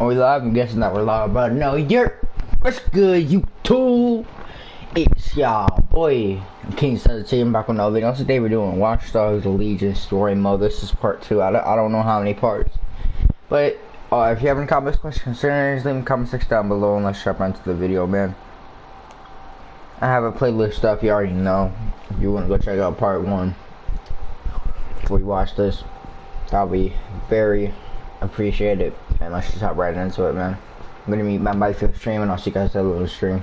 Are we live? I'm guessing that we're live, but no, what's good, YouTube? It's y'all boy, King 17 back on another video. Today we're doing Watch Dogs Legion story mode. This is part 2. I don't know how many parts, but if you have any comments, questions, concerns, leave them in the comment section down below, and let's jump into the video, man. I have a playlist stuff you already know. If you want to go check out part 1 before you watch this, that'll be very appreciated. And let's just hop right into it, man. I'm gonna meet my bike for the stream, and I'll see you guys at a little stream.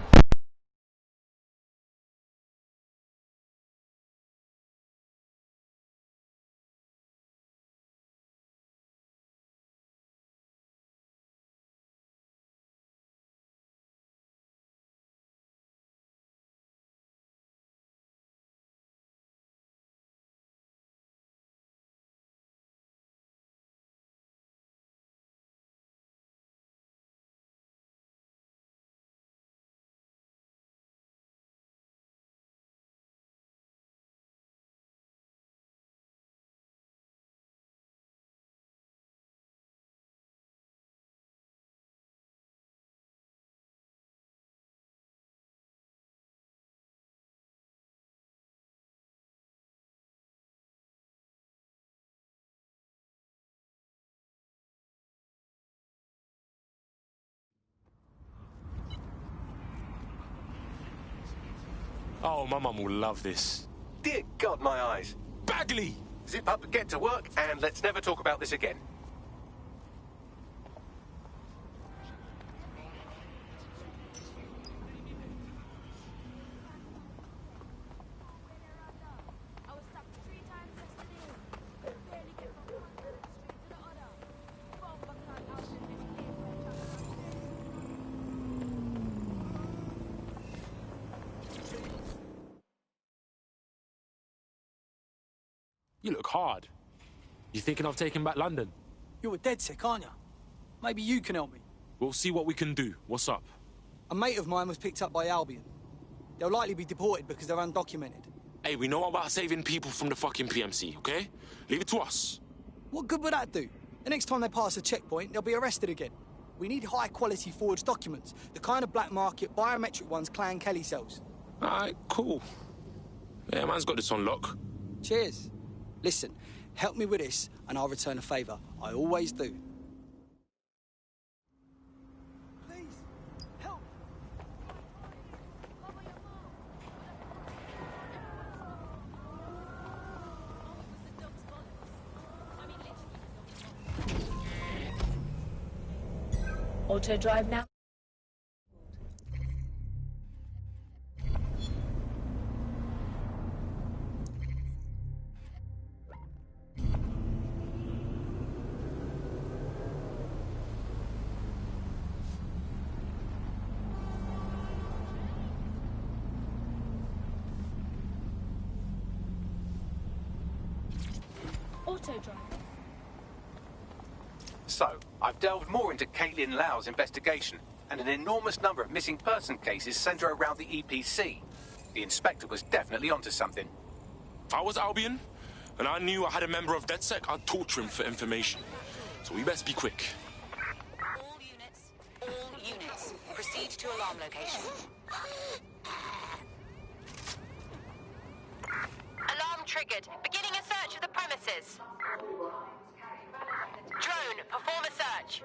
Oh, my mum will love this. Dear God, my eyes. Bagley! Zip up, get to work, and let's never talk about this again. You look hard. You thinking of taking back London? You're a dead sick, aren't you? Maybe you can help me. We'll see what we can do. What's up? A mate of mine was picked up by Albion. They'll likely be deported because they're undocumented. Hey, we know about saving people from the fucking PMC, okay? Leave it to us. What good would that do? The next time they pass a checkpoint, they'll be arrested again. We need high-quality forged documents, the kind of black market biometric ones Clan Kelly sells. All right, cool. Yeah, man's got this on lock. Cheers. Listen, help me with this, and I'll return a favour. I always do. Please, help! Auto drive now. Auto drive. So, I've delved more into Caitlin Lau's investigation, and an enormous number of missing person cases centre around the EPC. The inspector was definitely onto something. If I was Albion, and I knew I had a member of DedSec, I'd torture him for information. So we best be quick. All units, proceed to alarm location. Alarm triggered. Beginning a search of the premises. Drone, perform a search.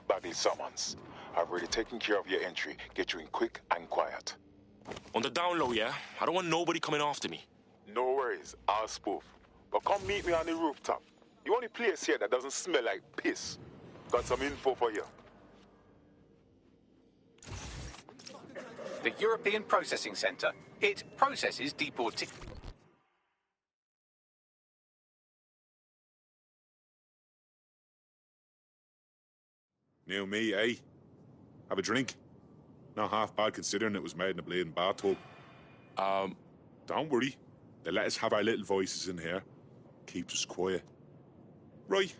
Bagley summons. I've already taken care of your entry. Get you in quick and quiet. On the down low, yeah? I don't want nobody coming after me. No worries, I'll spoof. But come meet me on the rooftop. The only place here that doesn't smell like piss. Got some info for you. The European Processing Centre. It processes deportation. New me, eh? Have a drink? Not half bad considering it was made in a bleeding bathtub. Don't worry. They let us have our little voices in here. Keeps us quiet. Right.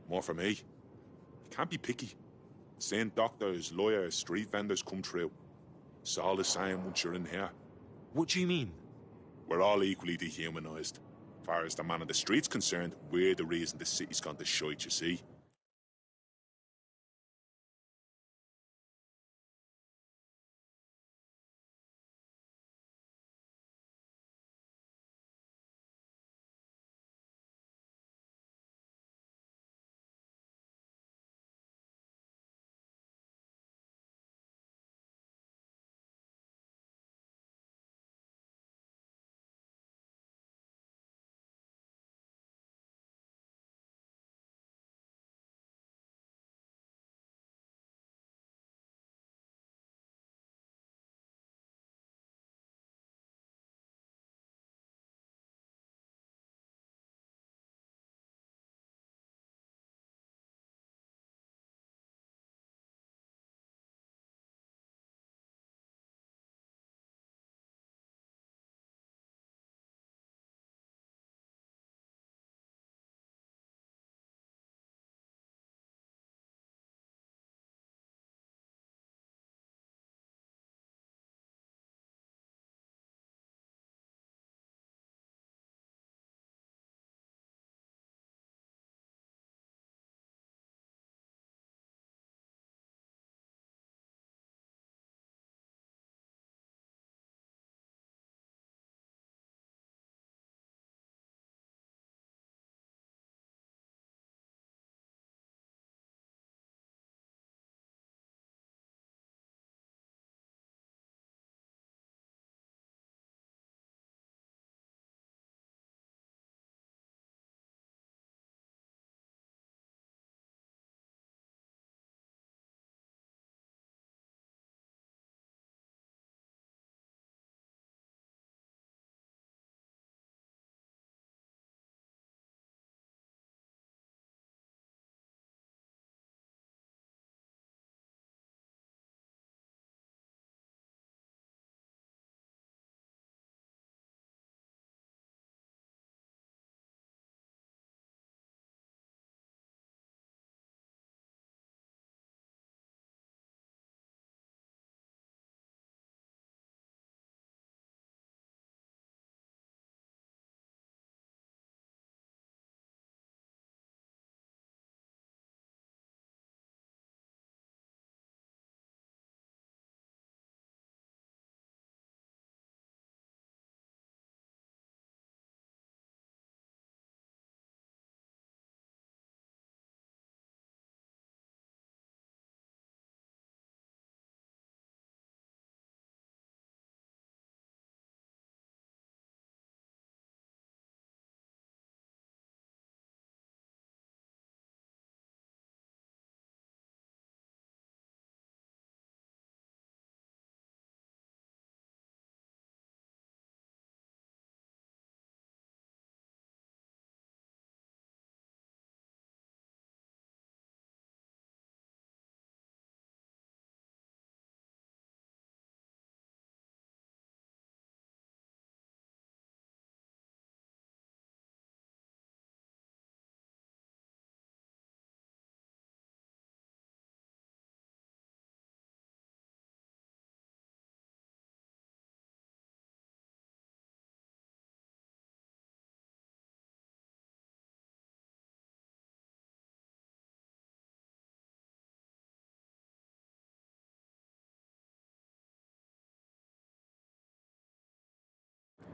More for me. Can't be picky. Seeing doctors, lawyers, street vendors come through. It's all the same once you're in here. What do you mean? We're all equally dehumanised. As far as the man on the street's concerned, we're the reason the city's gone to shite, you see.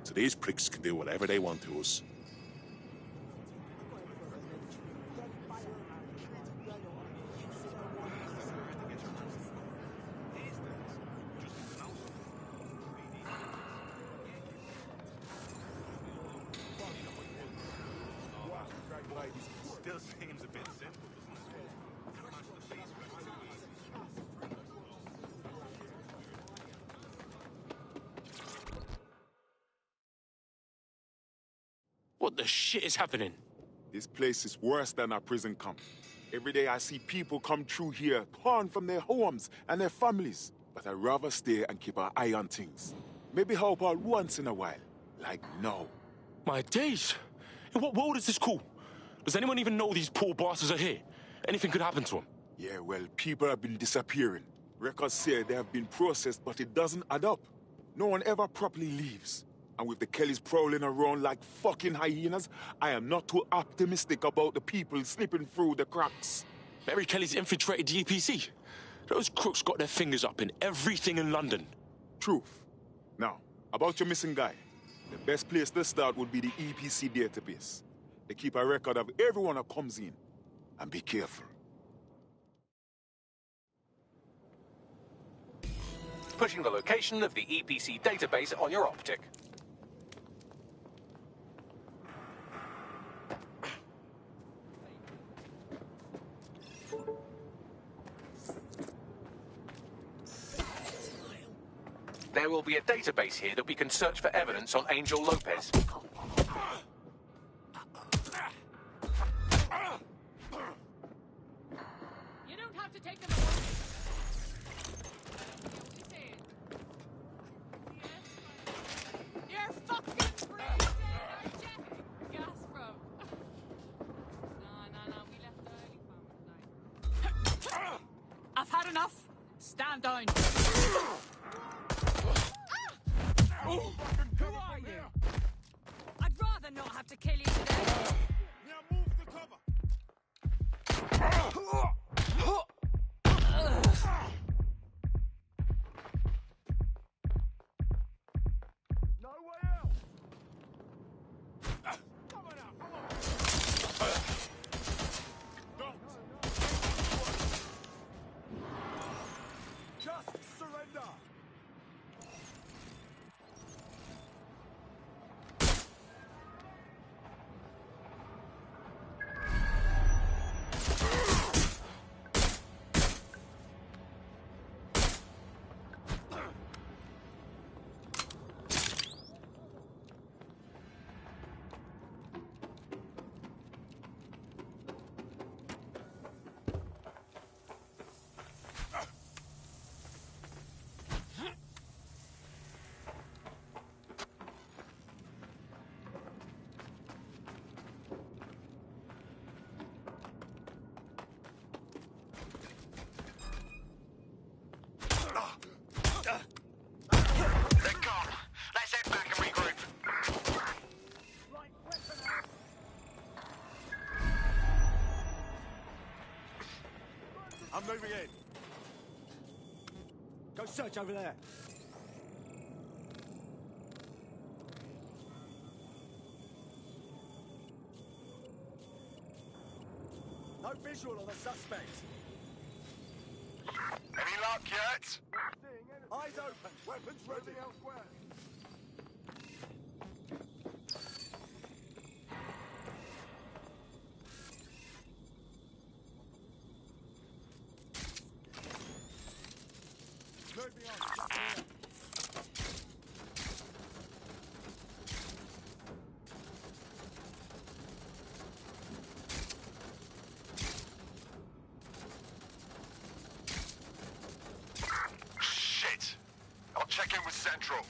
So these pricks can do whatever they want to us. Still seems a bit simple, doesn't it? Crash the face back too easy. What the shit is happening? This place is worse than a prison camp. Every day I see people come through here, torn from their homes and their families. But I'd rather stay and keep an eye on things. Maybe help out once in a while, like now. My days! In what world is this cool? Does anyone even know these poor bastards are here? Anything could happen to them. Yeah, well, people have been disappearing. Records say they have been processed, but it doesn't add up. No one ever properly leaves. And with the Kellys prowling around like fucking hyenas, I am not too optimistic about the people slipping through the cracks. Mary Kelly's infiltrated the EPC. Those crooks got their fingers up in everything in London. Truth. Now, about your missing guy. The best place to start would be the EPC database. They keep a record of everyone that comes in. And be careful. Pushing the location of the EPC database on your optic. There will be a database here that we can search for evidence on Angel Lopez. You don't have to take them away. You're fucking crazy, aren't you? Gas from. No, we left early for tonight. I've had enough. Stand down. Who are you? I'd rather not have to kill you today. Now move the cover. No way out! Come on out, come on. Don't. Just surrender! I'm moving in. Go search over there. No visual on the suspect. Any luck yet? Eyes open. Weapons ready. Elsewhere. Shit! I'll check in with Central.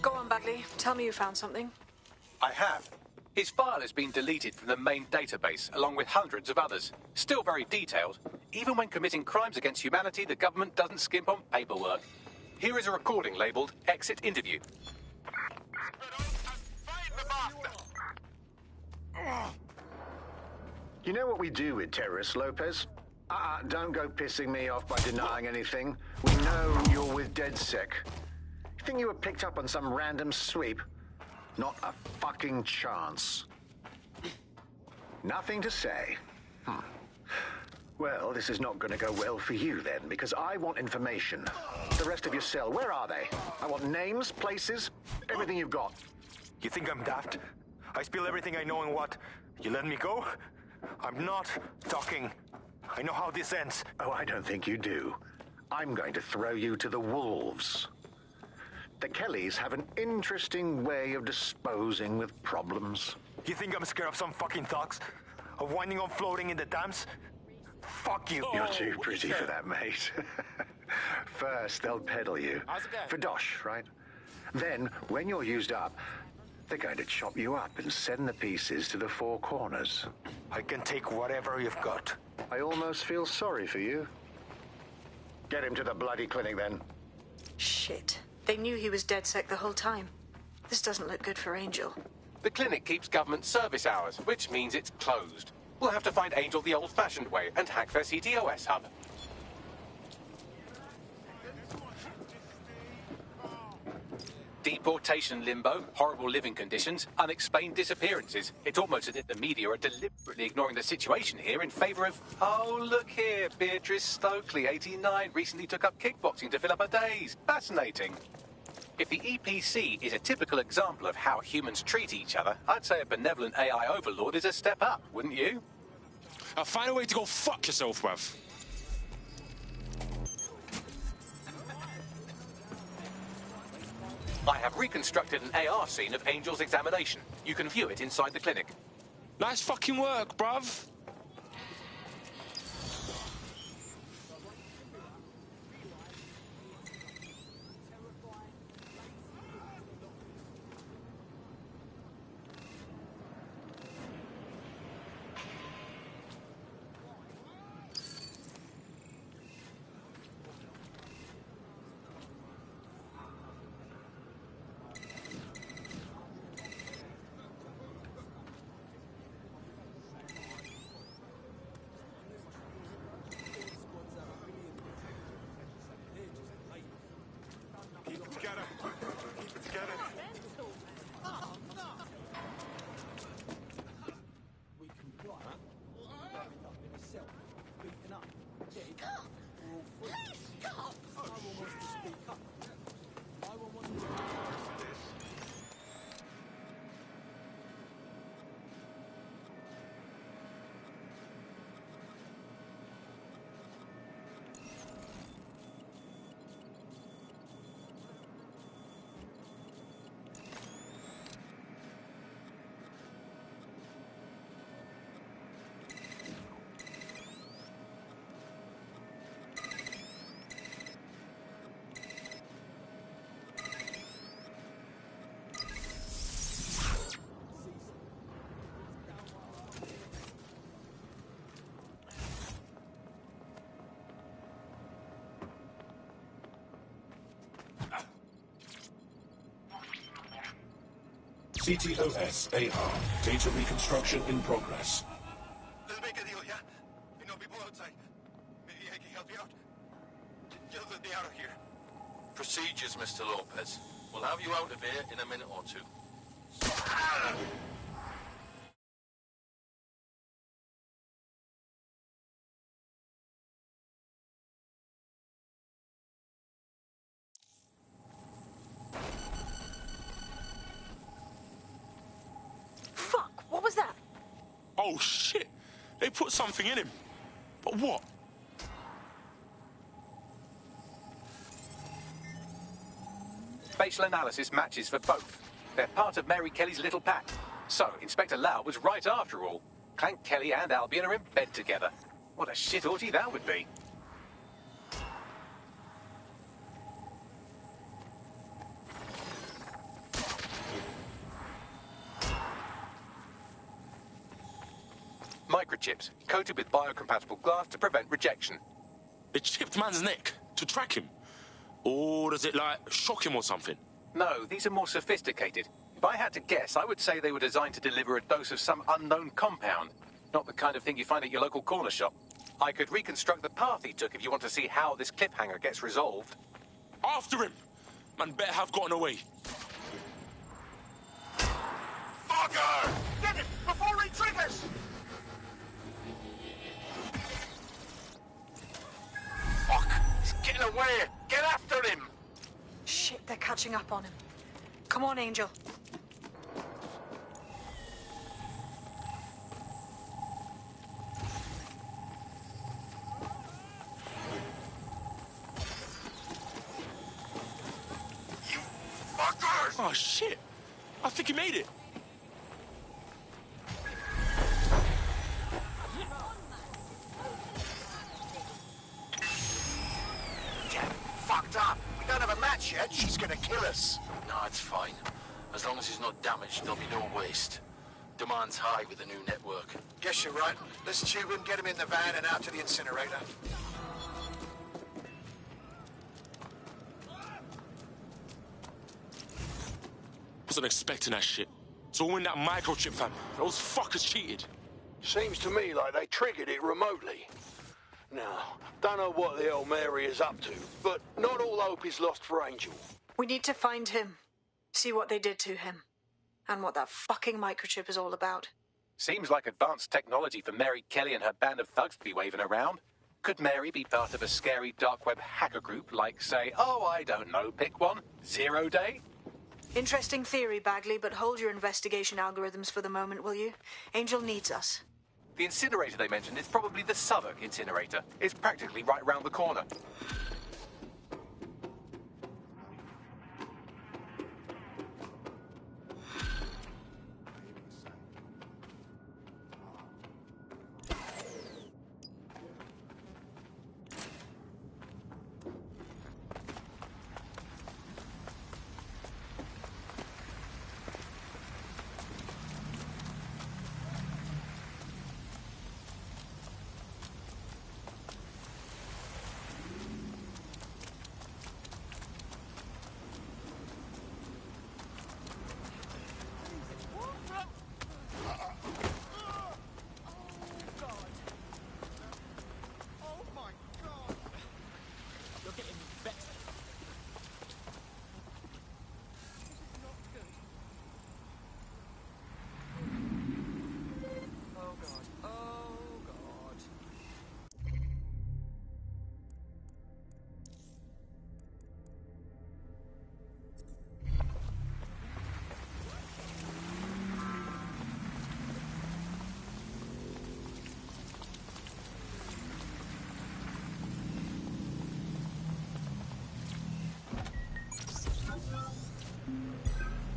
Go on, Bagley. Tell me you found something. I have. His file has been deleted from the main database, along with hundreds of others. Still very detailed. Even when committing crimes against humanity, the government doesn't skimp on paperwork. Here is a recording labelled Exit Interview. You know what we do with terrorists, Lopez? Don't go pissing me off by denying anything. We know you're with DedSec. You think you were picked up on some random sweep? Not a fucking chance. Nothing to say. Well, this is not going to go well for you then, because I want information. The rest of your cell, where are they? I want names, places, everything you've got. You think I'm daft? I spill everything I know and what? You let me go? I'm not talking. I know how this ends. Oh, I don't think you do. I'm going to throw you to the wolves. The Kellys have an interesting way of disposing with problems. You think I'm scared of some fucking thugs? Of winding up floating in the dams? Fuck you. You're too pretty for that, mate. First, they'll peddle you. For dosh, right? Then, when you're used up, they're going to chop you up and send the pieces to the four corners. I can take whatever you've got. I almost feel sorry for you. Get him to the bloody clinic, then. Shit. They knew he was DedSec the whole time. This doesn't look good for Angel. The clinic keeps government service hours, which means it's closed. We'll have to find Angel the old-fashioned way and hack their CTOS hub. Deportation limbo, horrible living conditions, unexplained disappearances. It's almost as if the media are deliberately ignoring the situation here in favour of... Oh, look here, Beatrice Stokely, 89, recently took up kickboxing to fill up her days. Fascinating. If the EPC is a typical example of how humans treat each other, I'd say a benevolent AI overlord is a step up, wouldn't you? I'll find a way to go fuck yourself, bruv. I have reconstructed an AR scene of Angel's examination. You can view it inside the clinic. Nice fucking work, bruv. CTOS AR. Data reconstruction in progress. Let's make a deal, yeah? You know people outside. Maybe I can help you out. Just let me out of here. Procedures, Mr. Lopez. We'll have you out of here in a minute or two. Oh shit! They put something in him. But what? Facial analysis matches for both. They're part of Mary Kelly's little pack. So, Inspector Lau was right after all. Clank Kelly and Albion are in bed together. What a shit orgy that would be. microchips, coated with biocompatible glass to prevent rejection. It chipped man's neck to track him? Or does it, like, shock him or something? No, these are more sophisticated. If I had to guess, I would say they were designed to deliver a dose of some unknown compound. Not the kind of thing you find at your local corner shop. I could reconstruct the path he took if you want to see how this cliffhanger gets resolved. After him! Man better have gotten away. Fucker! Get him before he triggers! Fuck! He's getting away! Get after him! Shit, they're catching up on him. Come on, Angel. You fuckers! Oh, shit. I think he made it. Damn, fucked up. We don't have a match yet. She's gonna kill us. No, it's fine. As long as he's not damaged, there'll be no waste. Demand's high with the new network. Guess you're right. Let's tube him, get him in the van and out to the incinerator. Wasn't expecting that shit. It's all in that microchip, fam. Those fuckers cheated. Seems to me like they triggered it remotely. Now, don't know what the hell Mary is up to, but not all hope is lost for Angel. We need to find him. See what they did to him. And what that fucking microchip is all about. Seems like advanced technology for Mary Kelly and her band of thugs to be waving around. Could Mary be part of a scary dark web hacker group like, say, oh, I don't know, pick one, 0 Day? Interesting theory, Bagley, but hold your investigation algorithms for the moment, will you? Angel needs us. The incinerator they mentioned is probably the Southwark incinerator. It's practically right round the corner.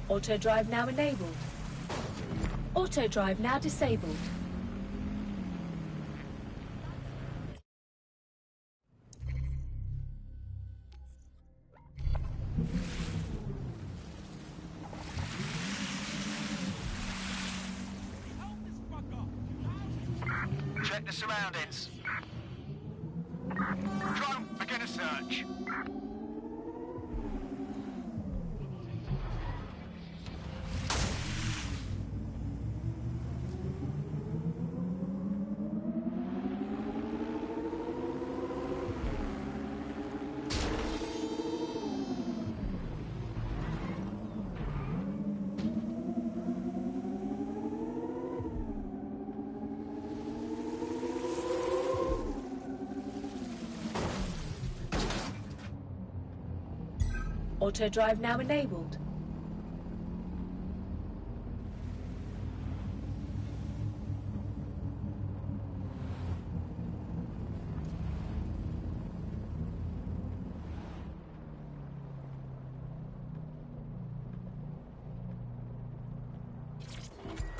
Auto drive now enabled. Auto drive now disabled. Check the surroundings. Drone, begin a search. Auto drive now enabled.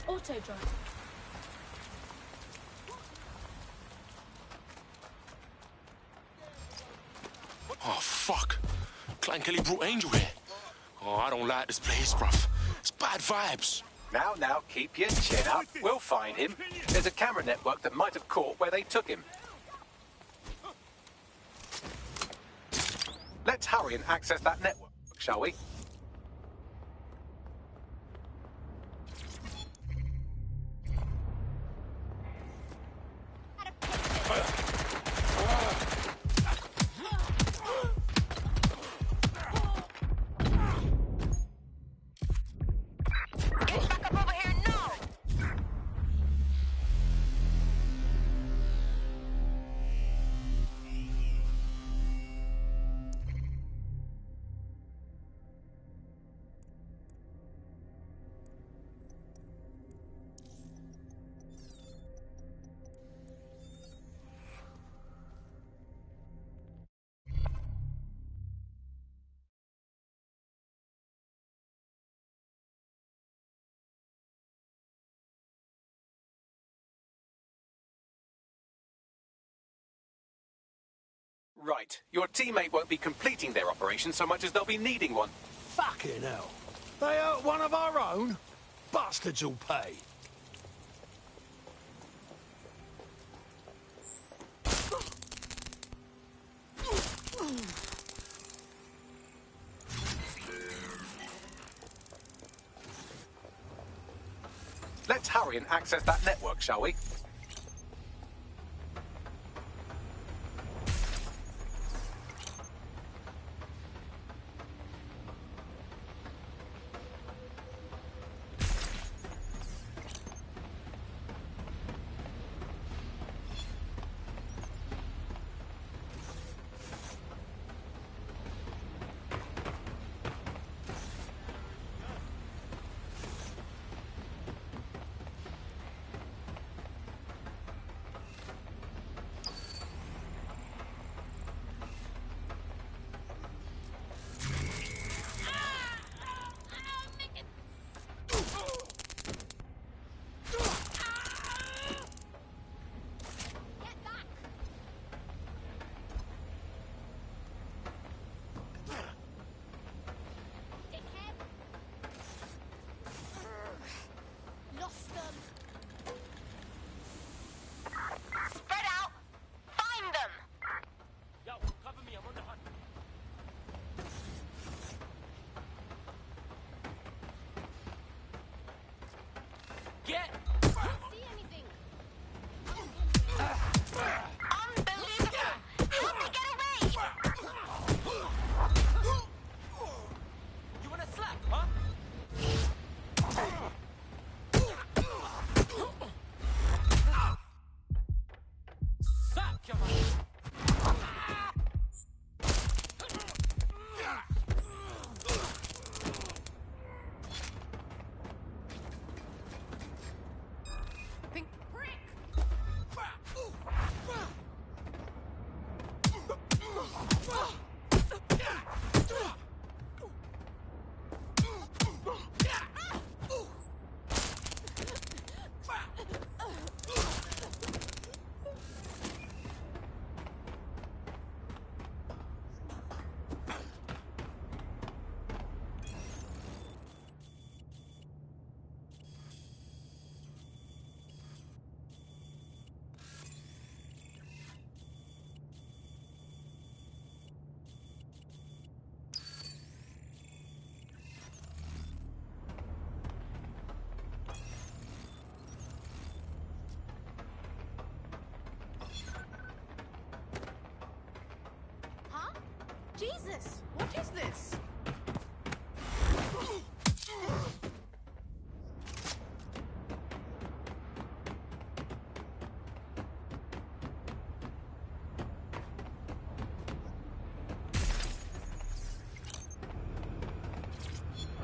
Auto drive. Oh, fuck. Clan Kelly brought Angel here. Oh, I don't like this place, bruv. It's bad vibes. Now, keep your chin up. We'll find him. There's a camera network that might have caught where they took him. Let's hurry and access that network, shall we? Right. Your teammate won't be completing their operation so much as they'll be needing one. Fucking hell. They hurt one of our own? Bastards will pay. Let's hurry and access that network, shall we? Jesus, what is this?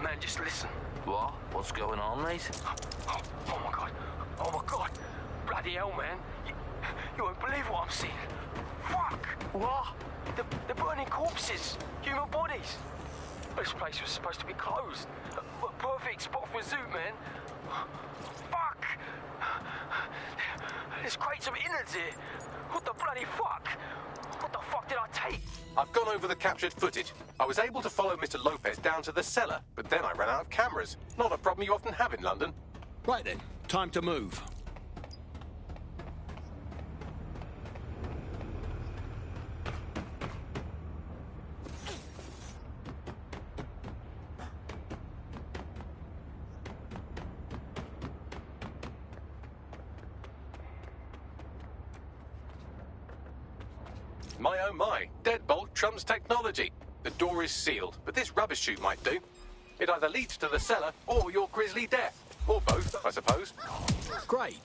Man, just listen. What? What's going on, mate? Oh my god. Oh my god. Bloody hell, man. You won't believe what I'm seeing. Fuck! What? They're burning corpses. Human bodies. This place was supposed to be closed. A perfect spot for a zoo, man. Fuck! There's crates of innards here. What the bloody fuck? What the fuck did I take? I've gone over the captured footage. I was able to follow Mr. Lopez down to the cellar, but then I ran out of cameras. Not a problem you often have in London. Right then, time to move. My oh my, deadbolt trumps technology. The door is sealed, but this rubbish chute might do. It either leads to the cellar or your grisly death. Or both, I suppose. Great.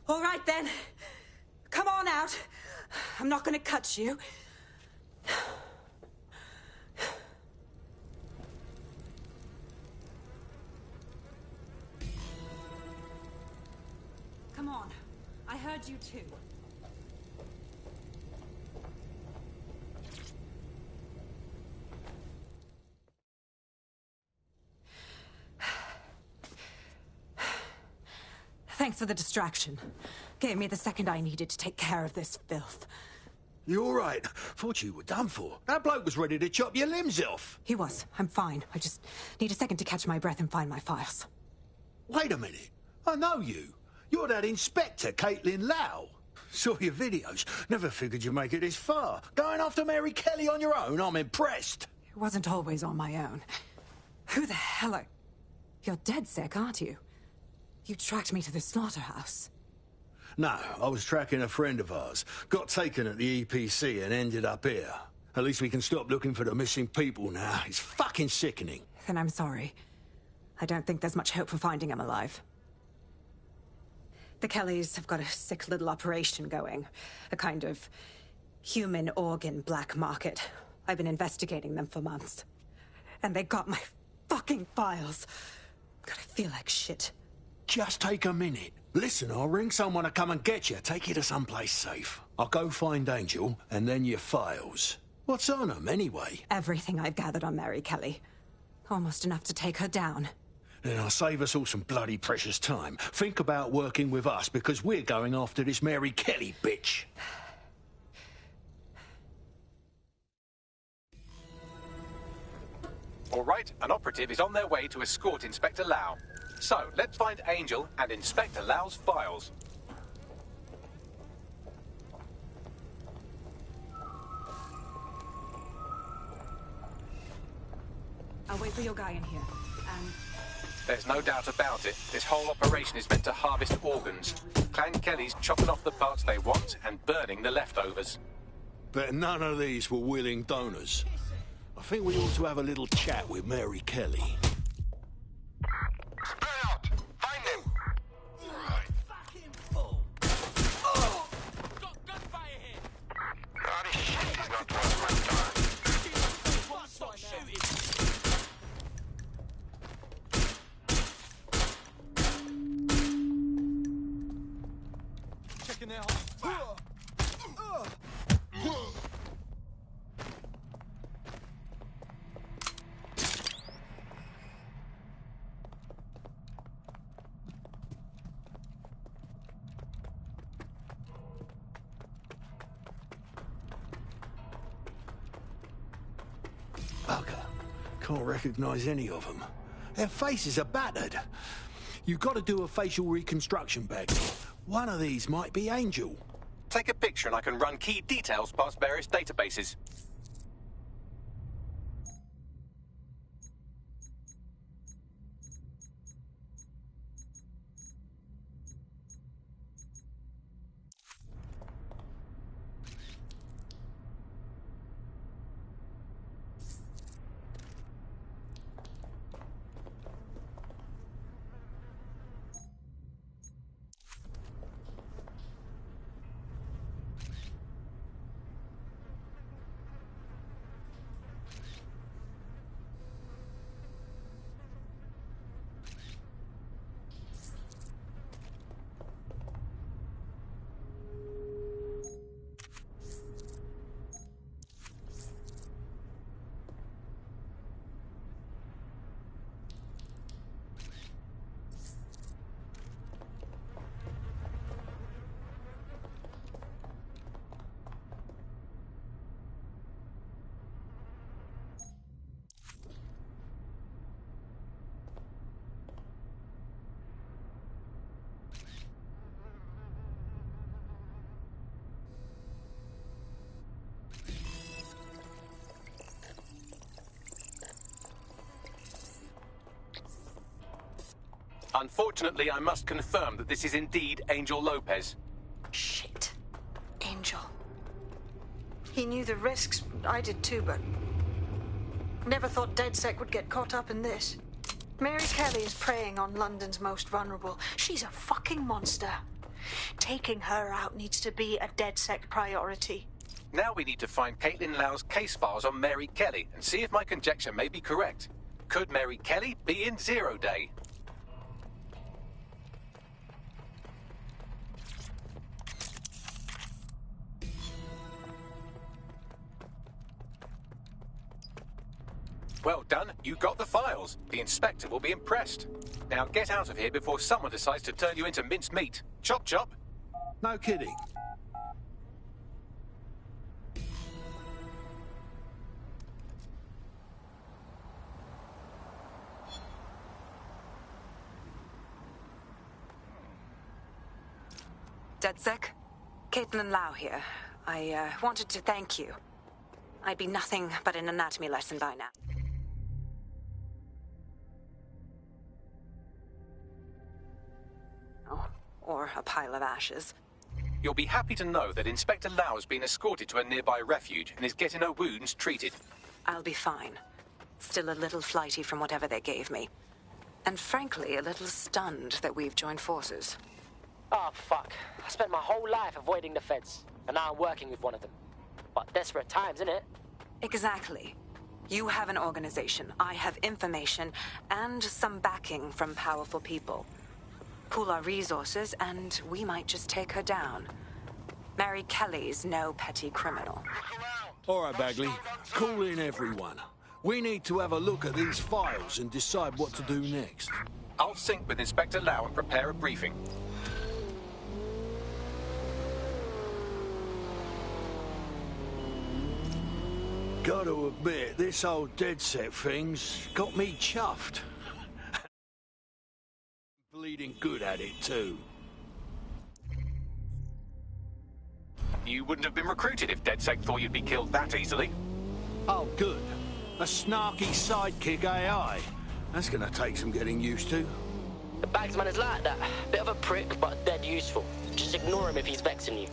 All right, then. Come on out. I'm not going to cut you. Come on. I heard you too. Thanks for the distraction. Gave me the second I needed to take care of this filth. You all right? Thought you were done for. That bloke was ready to chop your limbs off. He was. I'm fine. I just need a second to catch my breath and find my files. Wait a minute. I know you. You're that Inspector, Caitlin Lau. Saw your videos. Never figured you'd make it this far. Going after Mary Kelly on your own, I'm impressed. It wasn't always on my own. Who the hell are... You're dead sick, aren't you? You tracked me to the slaughterhouse. No, I was tracking a friend of ours. Got taken at the EPC and ended up here. At least we can stop looking for the missing people now. It's fucking sickening. Then I'm sorry. I don't think there's much hope for finding him alive. The Kellys have got a sick little operation going. A kind of human organ black market. I've been investigating them for months. And they got my fucking files. God, I feel like shit. Just take a minute. Listen, I'll ring someone to come and get you. Take you to someplace safe. I'll go find Angel, and then your files. What's on them, anyway? Everything I've gathered on Mary Kelly. Almost enough to take her down. Then I'll save us all some bloody precious time. Think about working with us, because we're going after this Mary Kelly bitch. All right, an operative is on their way to escort Inspector Lau. So, let's find Angel and Inspector Lau's files. I'll wait for your guy in here. There's no doubt about it. This whole operation is meant to harvest organs. Clan Kelly's chopping off the parts they want and burning the leftovers. But none of these were willing donors. I think we ought to have a little chat with Mary Kelly. Spread out! Find them! Right. Fucking fool! Oh! Got gunfire here! Ah, this shit is not worth my time. Stop shooting! Checking out. Bugger. Can't recognize any of them. Their faces are battered. You've got to do a facial reconstruction back. One of these might be Angel. Take a picture and I can run key details past various databases. Unfortunately, I must confirm that this is indeed Angel Lopez. Shit. Angel. He knew the risks. I did too, but... never thought DedSec would get caught up in this. Mary Kelly is preying on London's most vulnerable. She's a fucking monster. Taking her out needs to be a DedSec priority. Now we need to find Caitlin Lau's case files on Mary Kelly and see if my conjecture may be correct. Could Mary Kelly be in Zero Day? Well done, you got the files. The inspector will be impressed. Now get out of here before someone decides to turn you into minced meat. Chop chop. No kidding. DedSec? Caitlin Lau here. I wanted to thank you. I'd be nothing but an anatomy lesson by now. Or a pile of ashes. You'll be happy to know that Inspector Lau has been escorted to a nearby refuge and is getting her wounds treated. I'll be fine. Still a little flighty from whatever they gave me. And frankly, a little stunned that we've joined forces. Oh, fuck. I spent my whole life avoiding the feds, and now I'm working with one of them. But desperate times, innit? Exactly. You have an organization, I have information, and some backing from powerful people. Pool our resources, and we might just take her down. Mary Kelly's no petty criminal. All right, Bagley. Call in everyone. We need to have a look at these files and decide what to do next. I'll sync with Inspector Lau and prepare a briefing. Gotta admit, this old DedSec thing's got me chuffed. Bleeding good at it, too. You wouldn't have been recruited if DedSec thought you'd be killed that easily. Oh, good. A snarky sidekick AI. That's gonna take some getting used to. The bagsman is like that. Bit of a prick, but dead useful. Just ignore him if he's vexing you.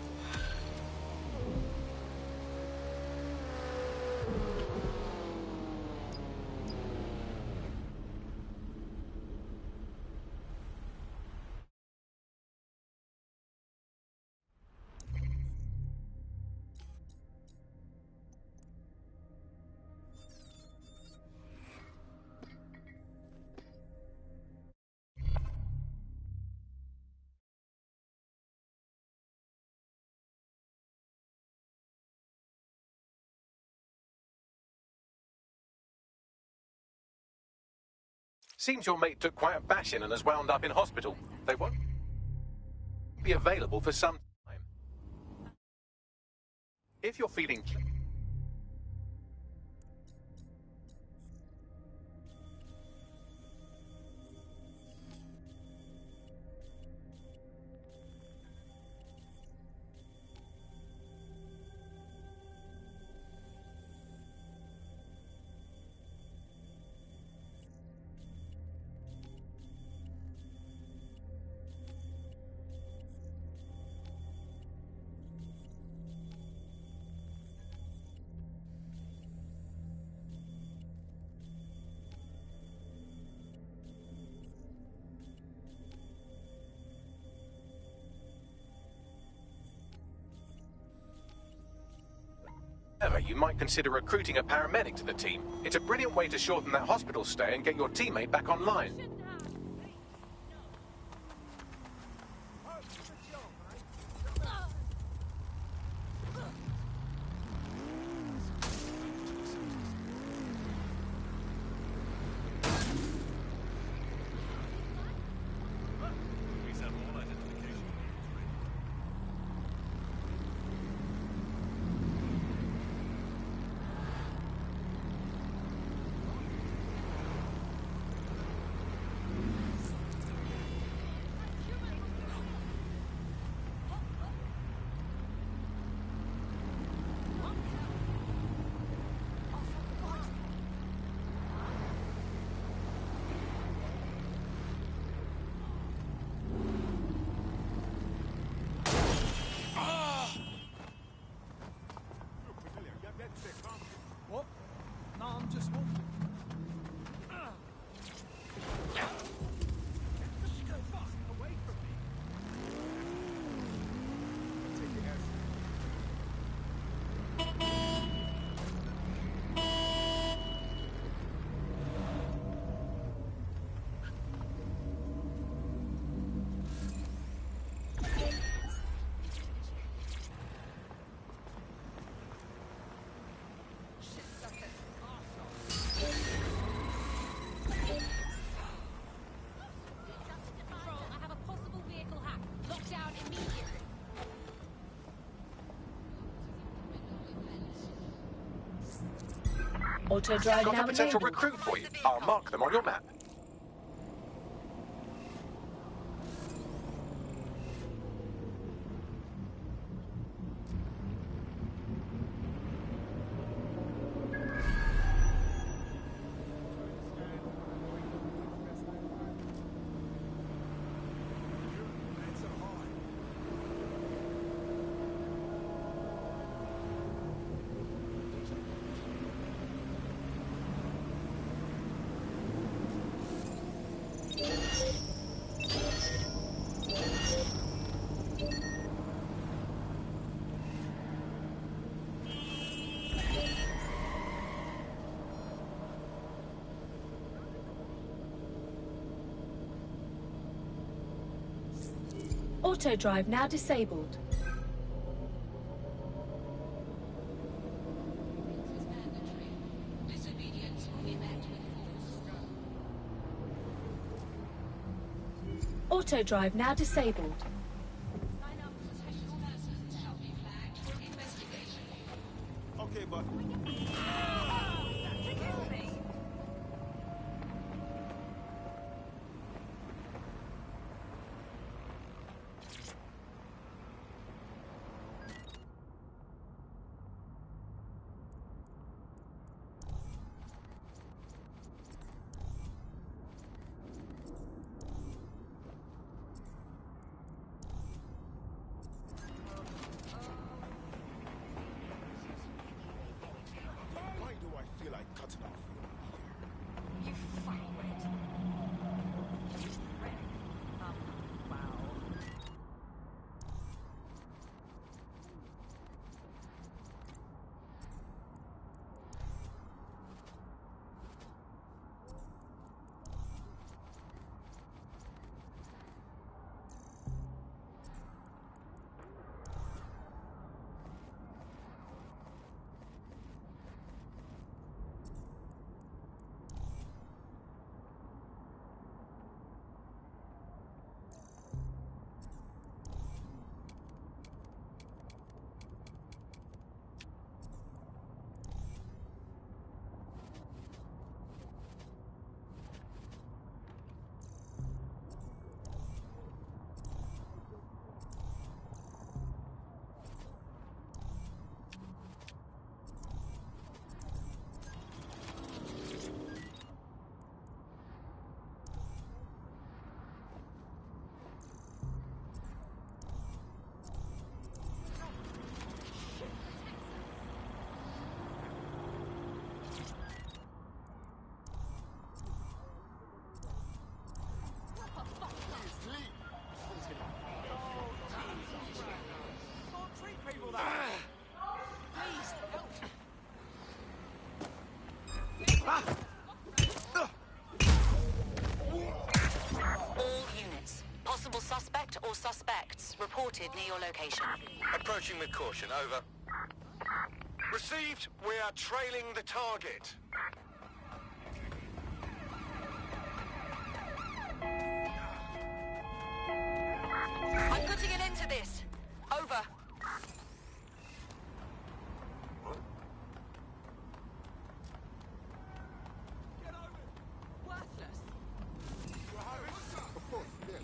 Seems your mate took quite a bashing and has wound up in hospital. They won't be available for some time. If you're feeling... You might consider recruiting a paramedic to the team. It's a brilliant way to shorten that hospital stay and get your teammate back online. What? No, I'm just walking. Just go fast, away from me. Take it Auto drive Got now a potential enabled. recruit for you. I'll mark them on your map. Auto drive now disabled. Auto drive now disabled. Okay, but... Why do I feel like cutting off your ear? You fuckwit. Wow. All units. Possible suspect or suspects reported near your location. Approaching with caution, over. Received. We are trailing the target. I'm putting an end to this. Over. Of course, yes.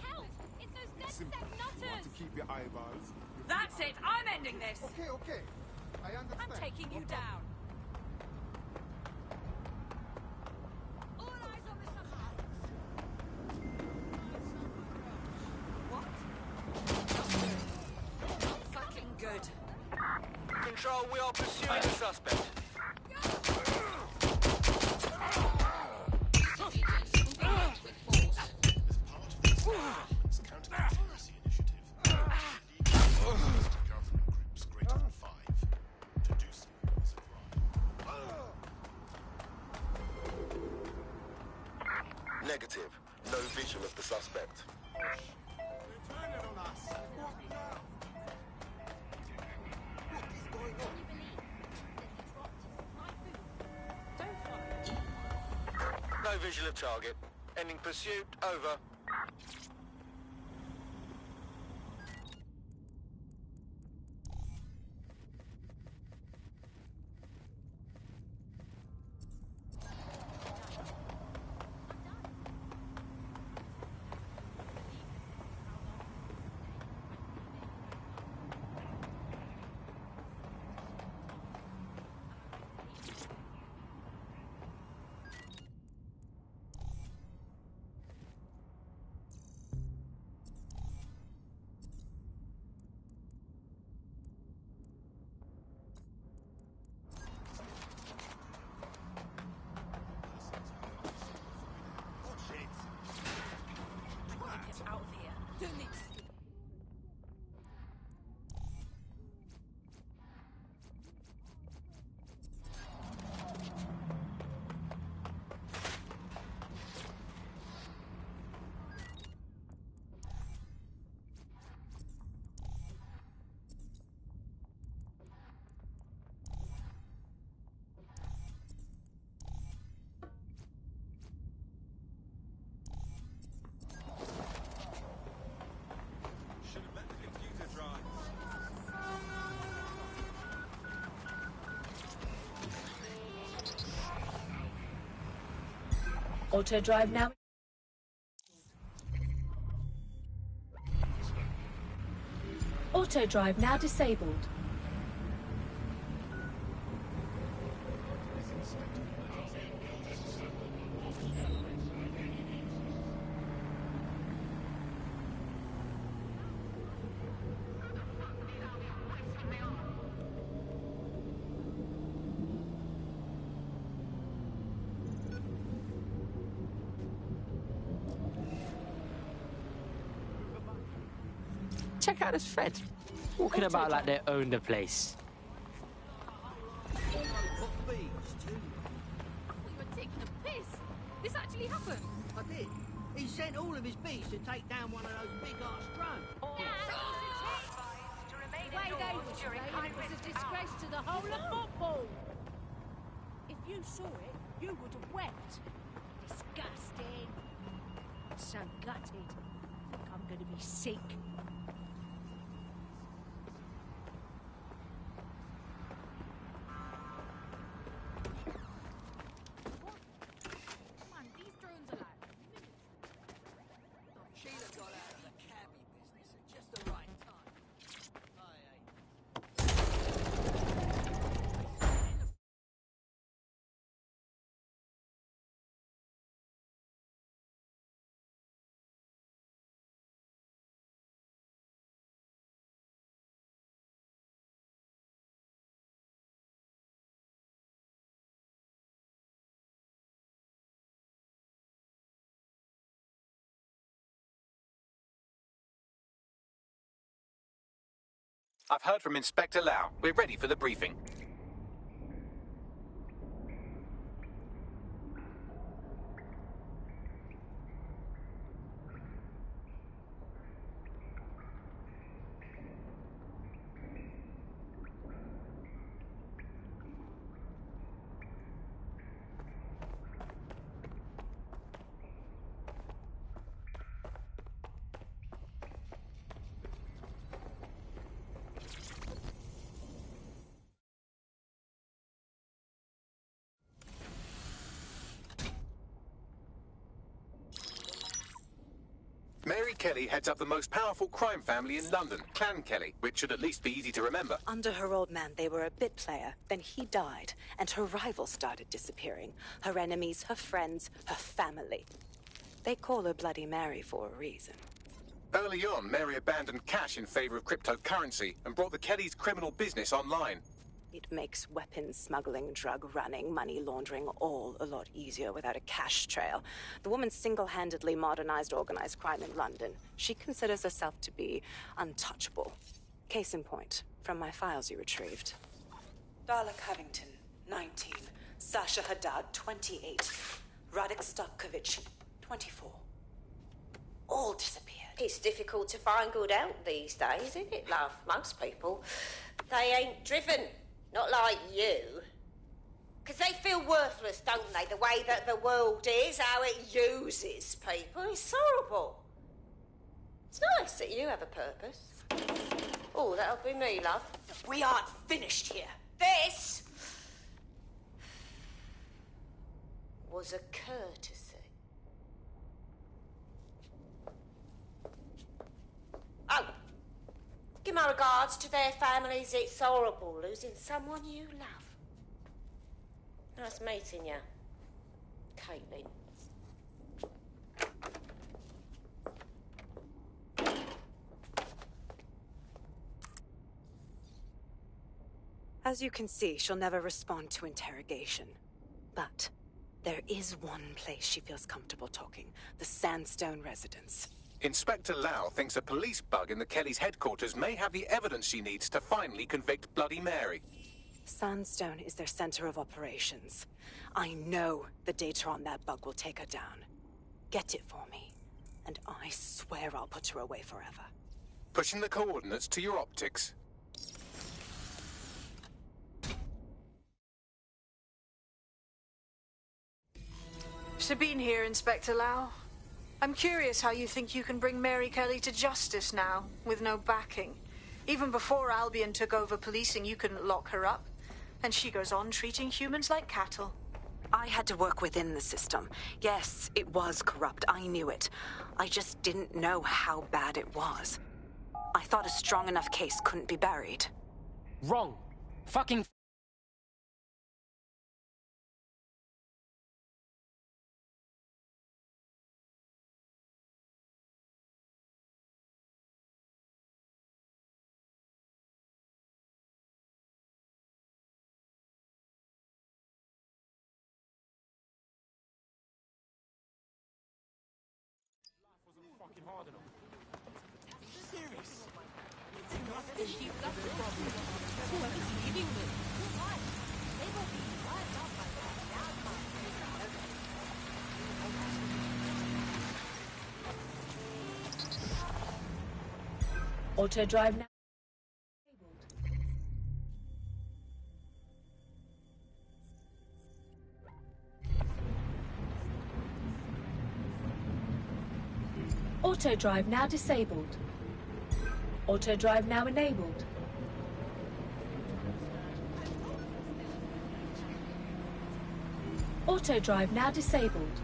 Help! It's those Simple. DedSec You want nutters! to keep your eyeballs? That's it! I'm ending this! Okay. I understand. I'm taking you down. All eyes on the suspect. Not fucking good. Control, we are pursuing the suspect. Negative. No visual of the suspect. No visual of target. Ending pursuit, over. Out of here. Don't need to see. Auto drive now. Auto drive now disabled. Check out this Fred. Walking about like they own the place. You were taking a piss. This actually happened. I did. He sent all of his beasts to take down one of those big-ass drones. The way they was playing was a disgrace to the whole of football. If you saw it, you would have wept. Disgusting. I'm so gutted. I think I'm going to be sick. I've heard from Inspector Lau. We're ready for the briefing. Mary Kelly heads up the most powerful crime family in London, Clan Kelly, which should at least be easy to remember. Under her old man, they were a bit player. Then he died, and her rivals started disappearing. Her enemies, her friends, her family. They call her Bloody Mary for a reason. Early on, Mary abandoned cash in favor of cryptocurrency and brought the Kellys' criminal business online. It makes weapons smuggling, drug running, money laundering all a lot easier without a cash trail. The woman single-handedly modernized organized crime in London. She considers herself to be untouchable. Case in point, from my files you retrieved. Darla Covington, 19. Sasha Haddad, 28. Radek Stavkovich, 24. All disappeared. It's difficult to find good help these days, isn't it, love? Most people, they ain't driven. Not like you. Because they feel worthless, don't they? The way that the world is, how it uses people. It's horrible. It's nice that you have a purpose. Oh, that'll be me, love. We aren't finished here. This was a courtesy. Oh, give my regards to their families. It's horrible losing someone you love. Nice meeting you, Caitlin. As you can see, she'll never respond to interrogation. But there is one place she feels comfortable talking. The Sandstone residence. Inspector Lau thinks a police bug in the Kellys' headquarters may have the evidence she needs to finally convict Bloody Mary. Sandstone is their center of operations. I know the data on that bug will take her down. Get it for me, and I swear I'll put her away forever. Pushing the coordinates to your optics. Sabine here, Inspector Lau. I'm curious how you think you can bring Mary Kelly to justice now, with no backing. Even before Albion took over policing, you couldn't lock her up. And she goes on treating humans like cattle. I had to work within the system. Yes, it was corrupt. I knew it. I just didn't know how bad it was. I thought a strong enough case couldn't be buried. Wrong. Fucking... Fucking hard enough. Serious? She got the problem. Whoever's living with. What? They will be wired up by that. Auto drive now. Auto drive now disabled. Auto drive now enabled. Auto drive now disabled.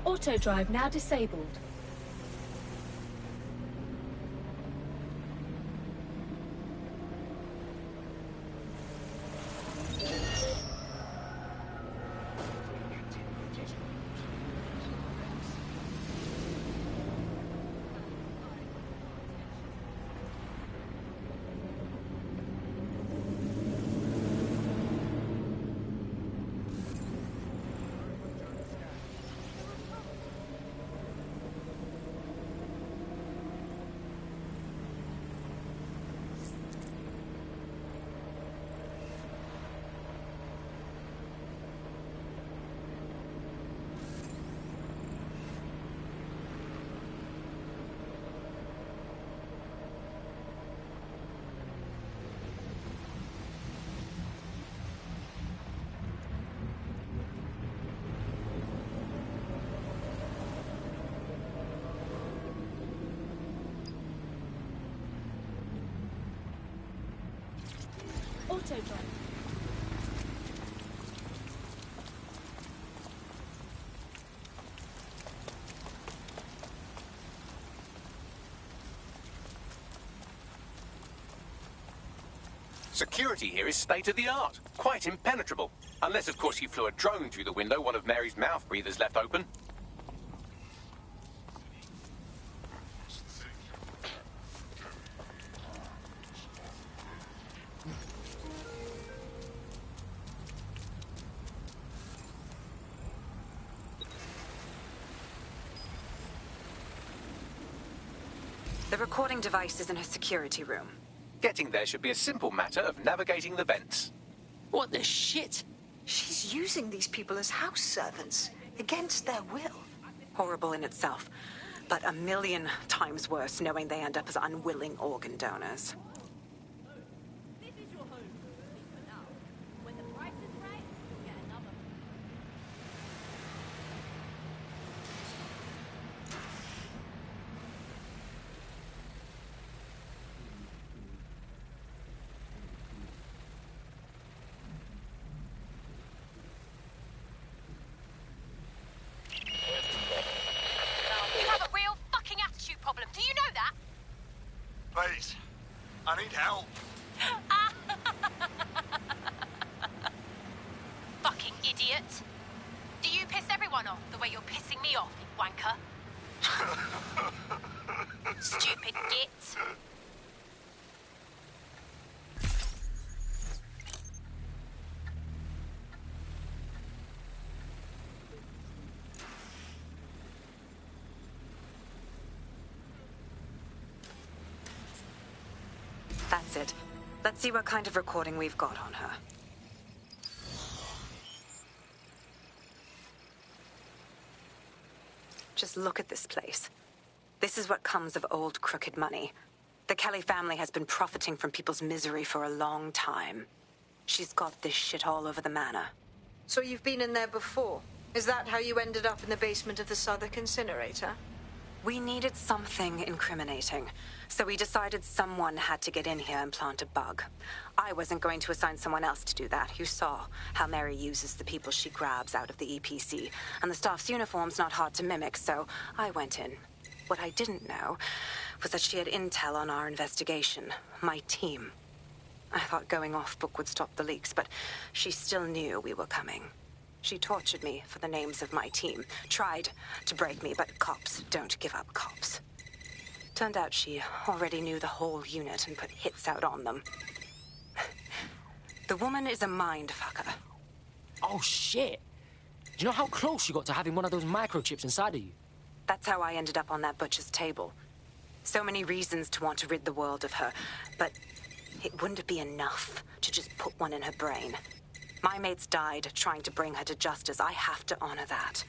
Auto drive now disabled. Auto drive. Security here is state-of-the-art, quite impenetrable. Unless, of course, you flew a drone through the window one of Mary's mouth breathers left open. The recording device is in her security room. Getting there should be a simple matter of navigating the vents. What the shit? She's using these people as house servants, against their will. Horrible in itself, but a million times worse knowing they end up as unwilling organ donors. You have a real fucking attitude problem. Do you know that? Please, I need help. Fucking idiot. Do you piss everyone off the way you're pissing me off, you wanker? Stupid git. That's it. Let's see what kind of recording we've got on her. Just look at this place. This is what comes of old crooked money. The Kelly family has been profiting from people's misery for a long time. She's got this shit all over the manor. So you've been in there before? Is that how you ended up in the basement of the Southwark incinerator? We needed something incriminating, so we decided someone had to get in here and plant a bug. I wasn't going to assign someone else to do that. You saw how Mary uses the people she grabs out of the EPC, and the staff's uniform's not hard to mimic, so I went in. What I didn't know was that she had intel on our investigation, my team. I thought going off book would stop the leaks, but she still knew we were coming. She tortured me for the names of my team, tried to break me, but cops don't give up cops. Turned out she already knew the whole unit and put hits out on them. The woman is a mind fucker. Oh, shit. Do you know how close you got to having one of those microchips inside of you? That's how I ended up on that butcher's table. So many reasons to want to rid the world of her, but it wouldn't be enough to just put one in her brain. My mates died trying to bring her to justice. I have to honor that.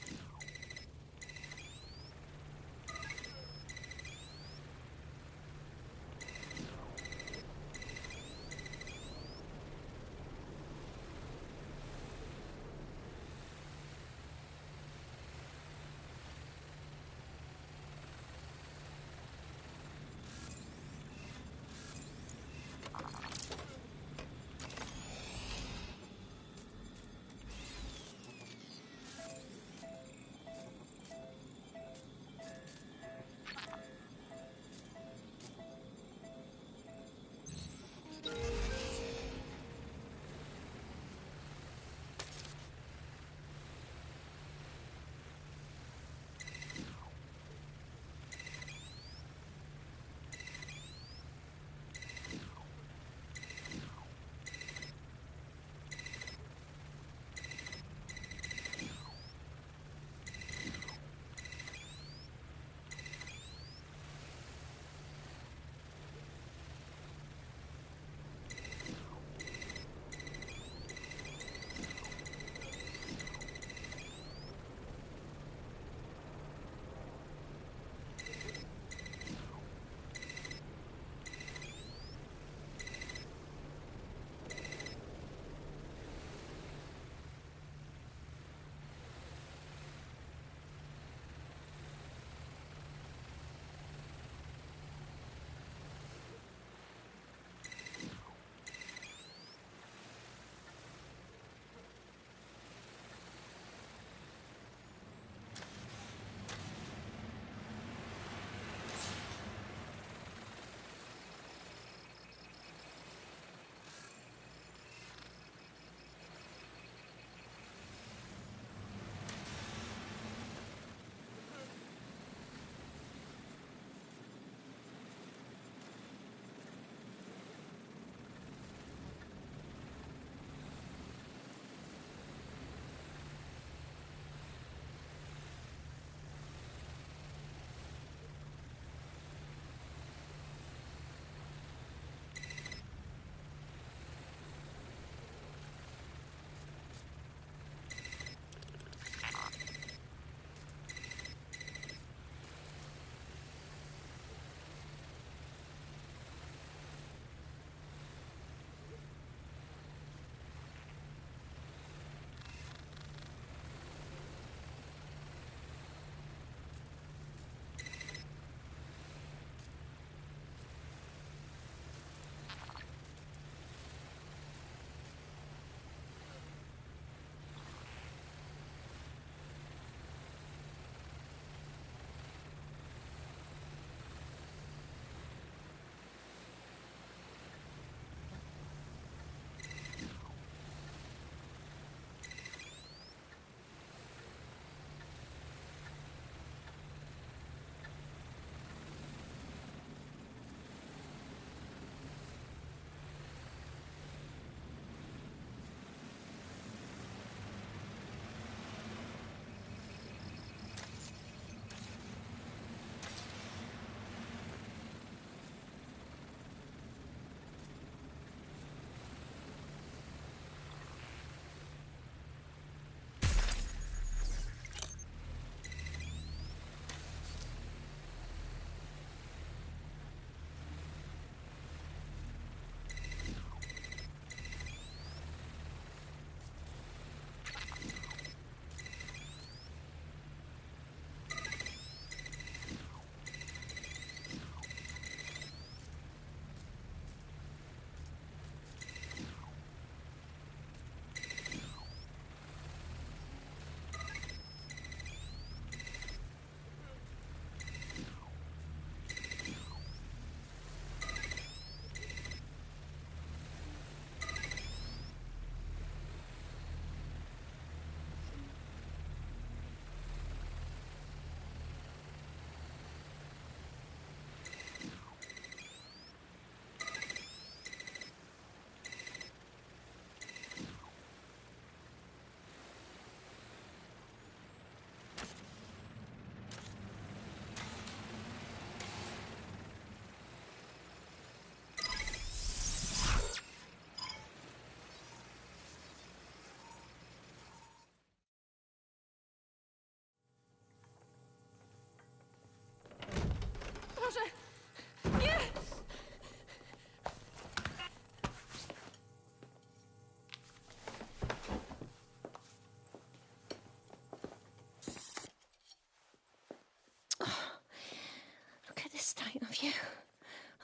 state of you.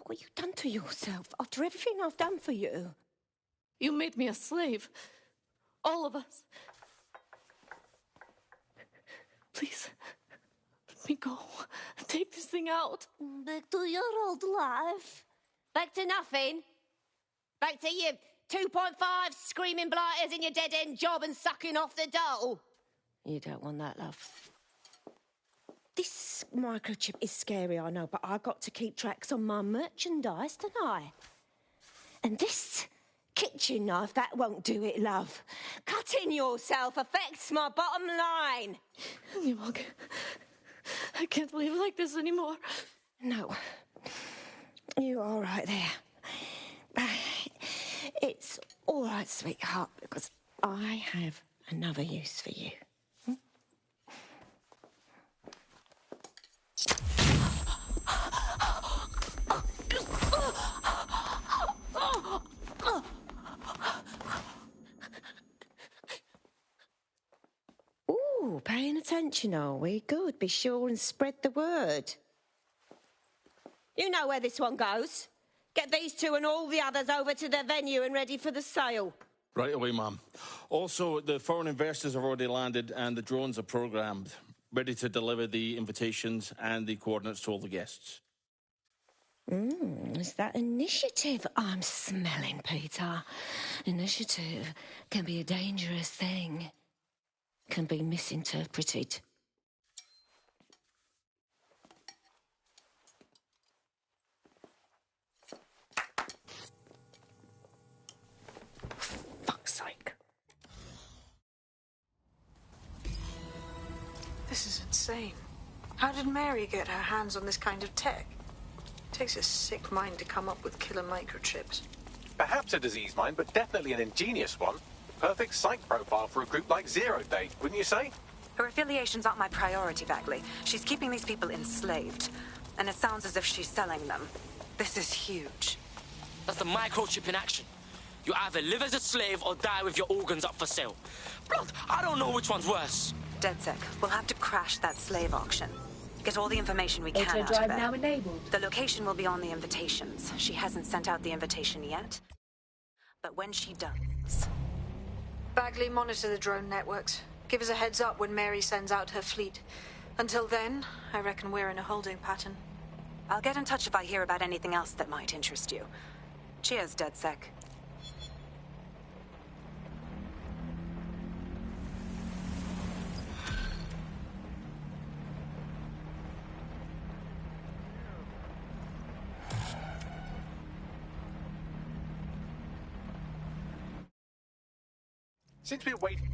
What you done to yourself after everything I've done for you? You made me a slave. All of us. Please, let me go. Take this thing out. Back to your old life. Back to nothing. Back to you 2.5 screaming blighters in your dead-end job and sucking off the dole. You don't want that, love. This microchip is scary, I know, but I got to keep tracks on my merchandise, don't I? And this kitchen knife, that won't do it, love. Cutting yourself affects my bottom line. I can't live like this anymore. No. You're all right there. It's all right, sweetheart, because I have another use for you. Ooh, paying attention, are we? Good. Be sure and spread the word. You know where this one goes. Get these two and all the others over to their venue and ready for the sale. Right away, ma'am. Also, the foreign investors have already landed and the drones are programmed, ready to deliver the invitations and the coordinates to all the guests. Is that initiative I'm smelling, Peter? Initiative can be a dangerous thing. Can be misinterpreted. Fuck's sake. This is insane. How did Mary get her hands on this kind of tech? It takes a sick mind to come up with killer microchips. Perhaps a disease mind, but definitely an ingenious one. Perfect psych profile for a group like Zero Day, wouldn't you say? Her affiliations aren't my priority, Bagley. She's keeping these people enslaved. And it sounds as if she's selling them. This is huge. That's the microchip in action. You either live as a slave or die with your organs up for sale. Blood, I don't know which one's worse. DedSec, we'll have to crash that slave auction. Get all the information we can out of Auto-drive it. now enabled. The location will be on the invitations. She hasn't sent out the invitation yet. But when she does... Bagley, monitor the drone networks. Give us a heads up when Mary sends out her fleet. Until then, I reckon we're in a holding pattern. I'll get in touch if I hear about anything else that might interest you. Cheers, DedSec. Since we're waiting...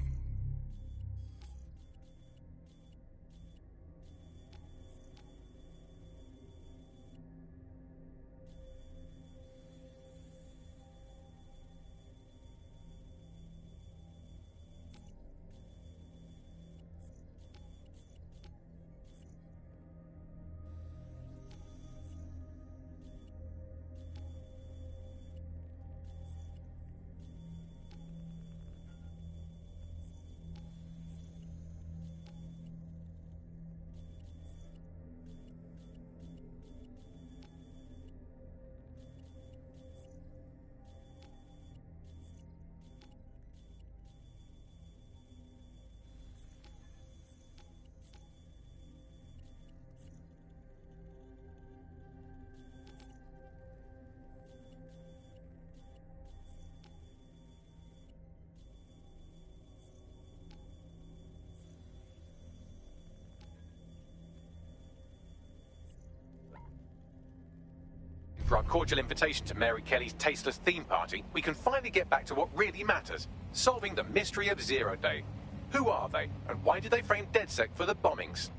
For our cordial invitation to Mary Kelly's tasteless theme party, we can finally get back to what really matters, solving the mystery of Zero Day. Who are they, and why did they frame DedSec for the bombings?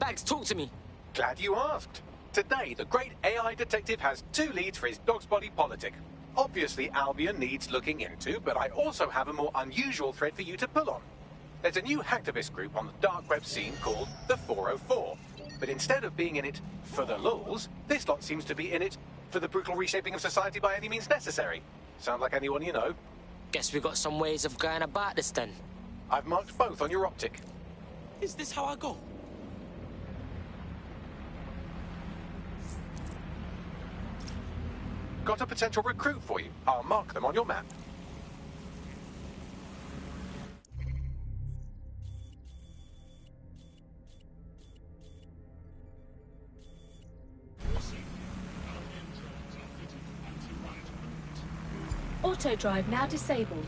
Bags, talk to me. Glad you asked. Today, the great AI detective has two leads for his dog's body politic. Obviously, Albion needs looking into, but I also have a more unusual thread for you to pull on. There's a new hacktivist group on the dark web scene called the 404. But instead of being in it for the lulz, this lot seems to be in it for the brutal reshaping of society by any means necessary. Sound like anyone you know? Guess we got some ways of going about this then. I've marked both on your optic. Is this how I go? Got a potential recruit for you. I'll mark them on your map. Auto drive now disabled.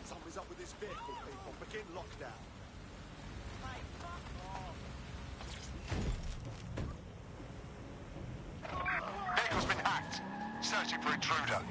Something's up with this vehicle, people. Begin lockdown. Vehicle's been hacked. Searching for intruder.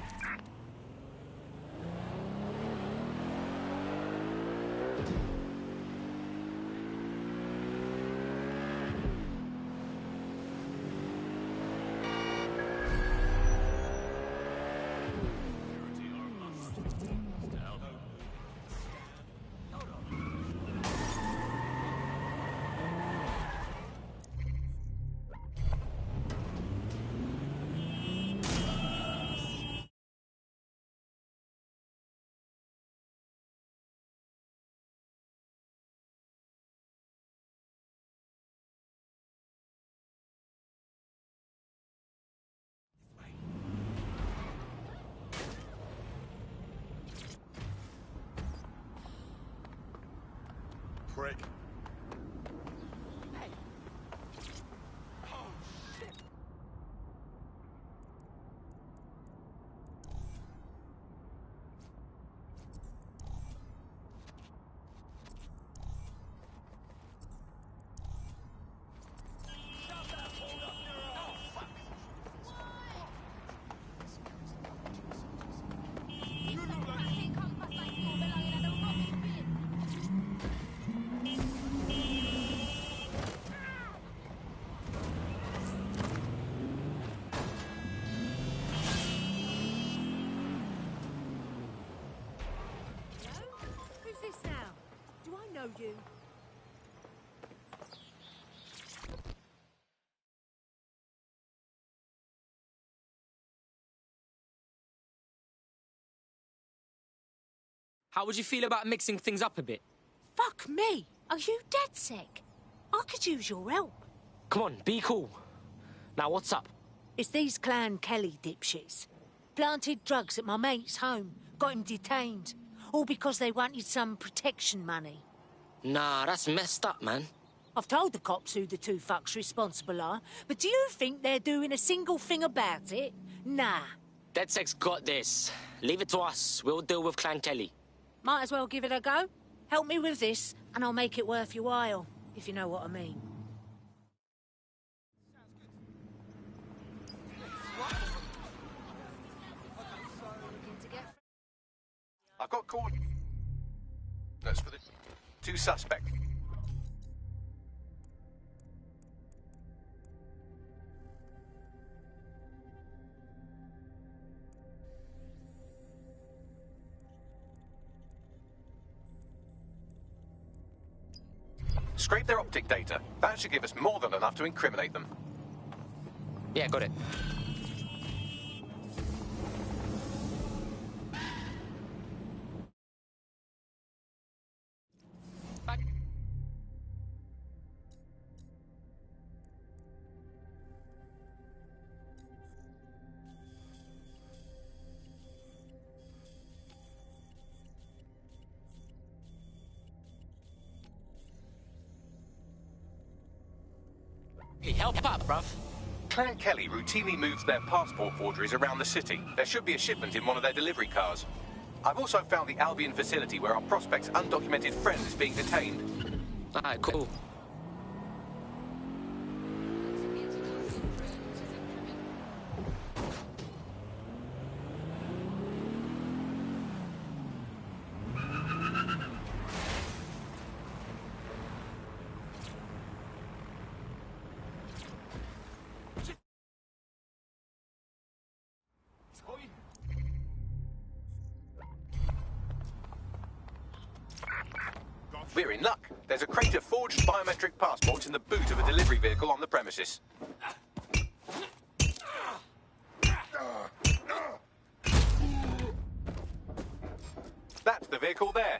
Prick. Who's this now? Do I know you? How would you feel about mixing things up a bit? Fuck me! Are you dead sick? I could use your help. Come on, be cool. Now, what's up? It's these Clan Kelly dipshits. Planted drugs at my mate's home, got him detained. All because they wanted some protection money. Nah, that's messed up, man. I've told the cops who the two fucks responsible are, but do you think they're doing a single thing about it? Nah. DedSec's got this. Leave it to us. We'll deal with Clan Kelly. Might as well give it a go. Help me with this, and I'll make it worth your while, if you know what I mean. I've got coordinates for the two suspects. Scrape their optic data. That should give us more than enough to incriminate them. Yeah, got it. Hey, help up, bruv. Clan Kelly routinely moves their passport forgeries around the city. There should be a shipment in one of their delivery cars. I've also found the Albion facility where our prospect's undocumented friend is being detained. Alright, cool. We're in luck. There's a crate of forged biometric passports in the boot of a delivery vehicle on the premises. That's the vehicle there.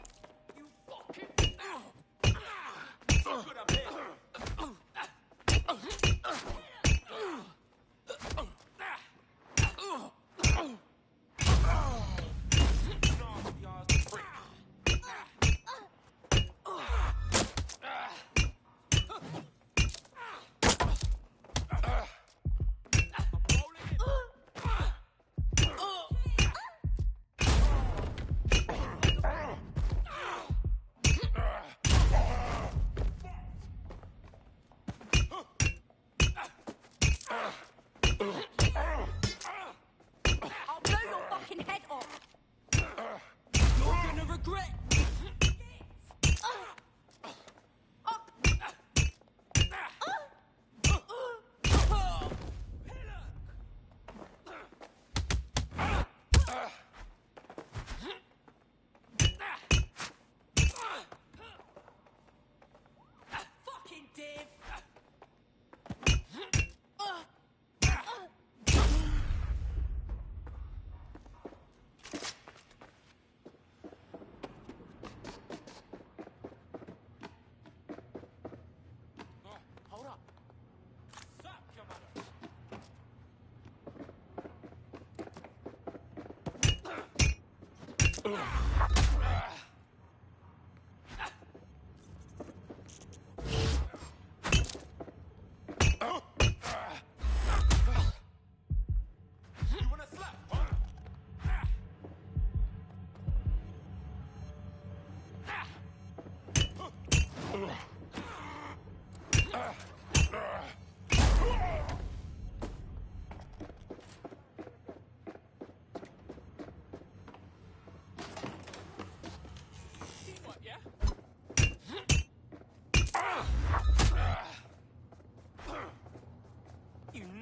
You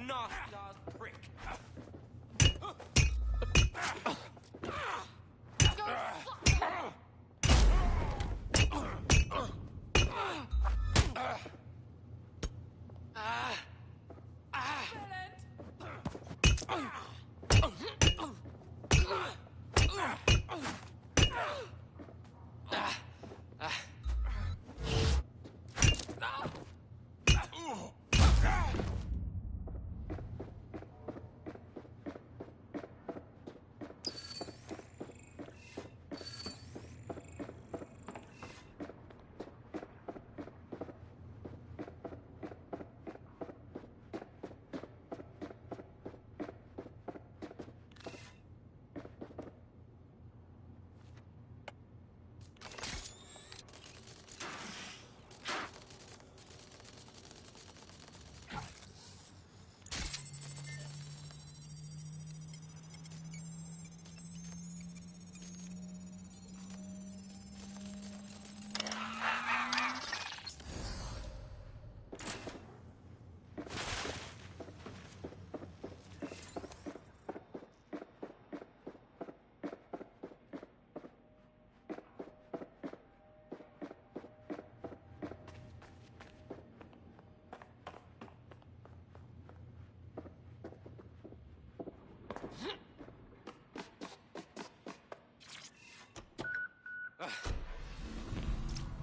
nasty ass prick.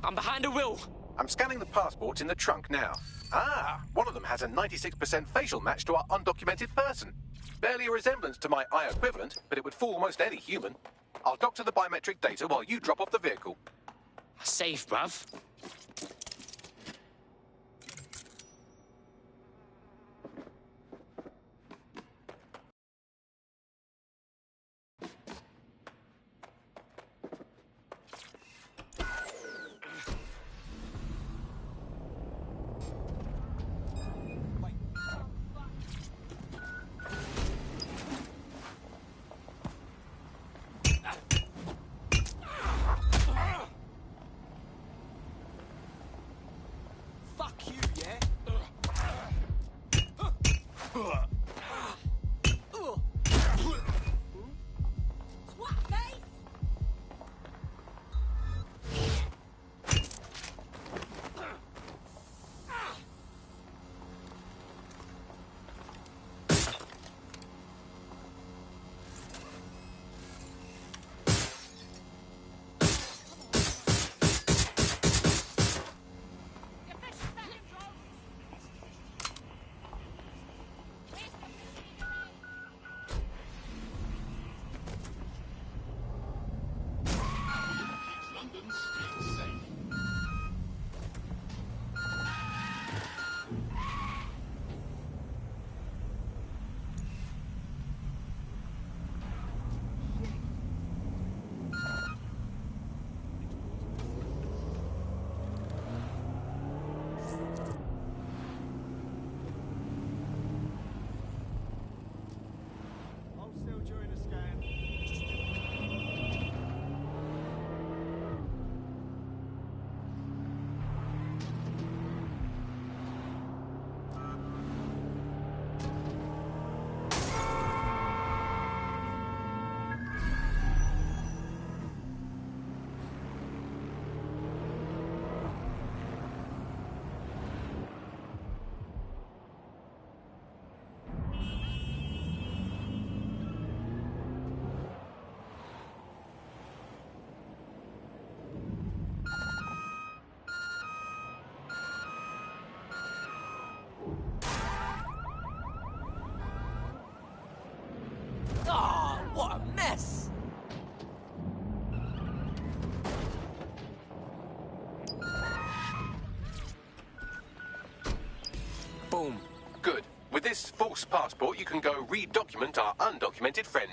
I'm behind the wheel. I'm scanning the passports in the trunk now. Ah, one of them has a 96% facial match to our undocumented person. Barely a resemblance to my eye equivalent, but it would fool almost any human. I'll doctor the biometric data while you drop off the vehicle. Safe, bruv. Boom. Good. With this false passport, you can go re-document our undocumented friend.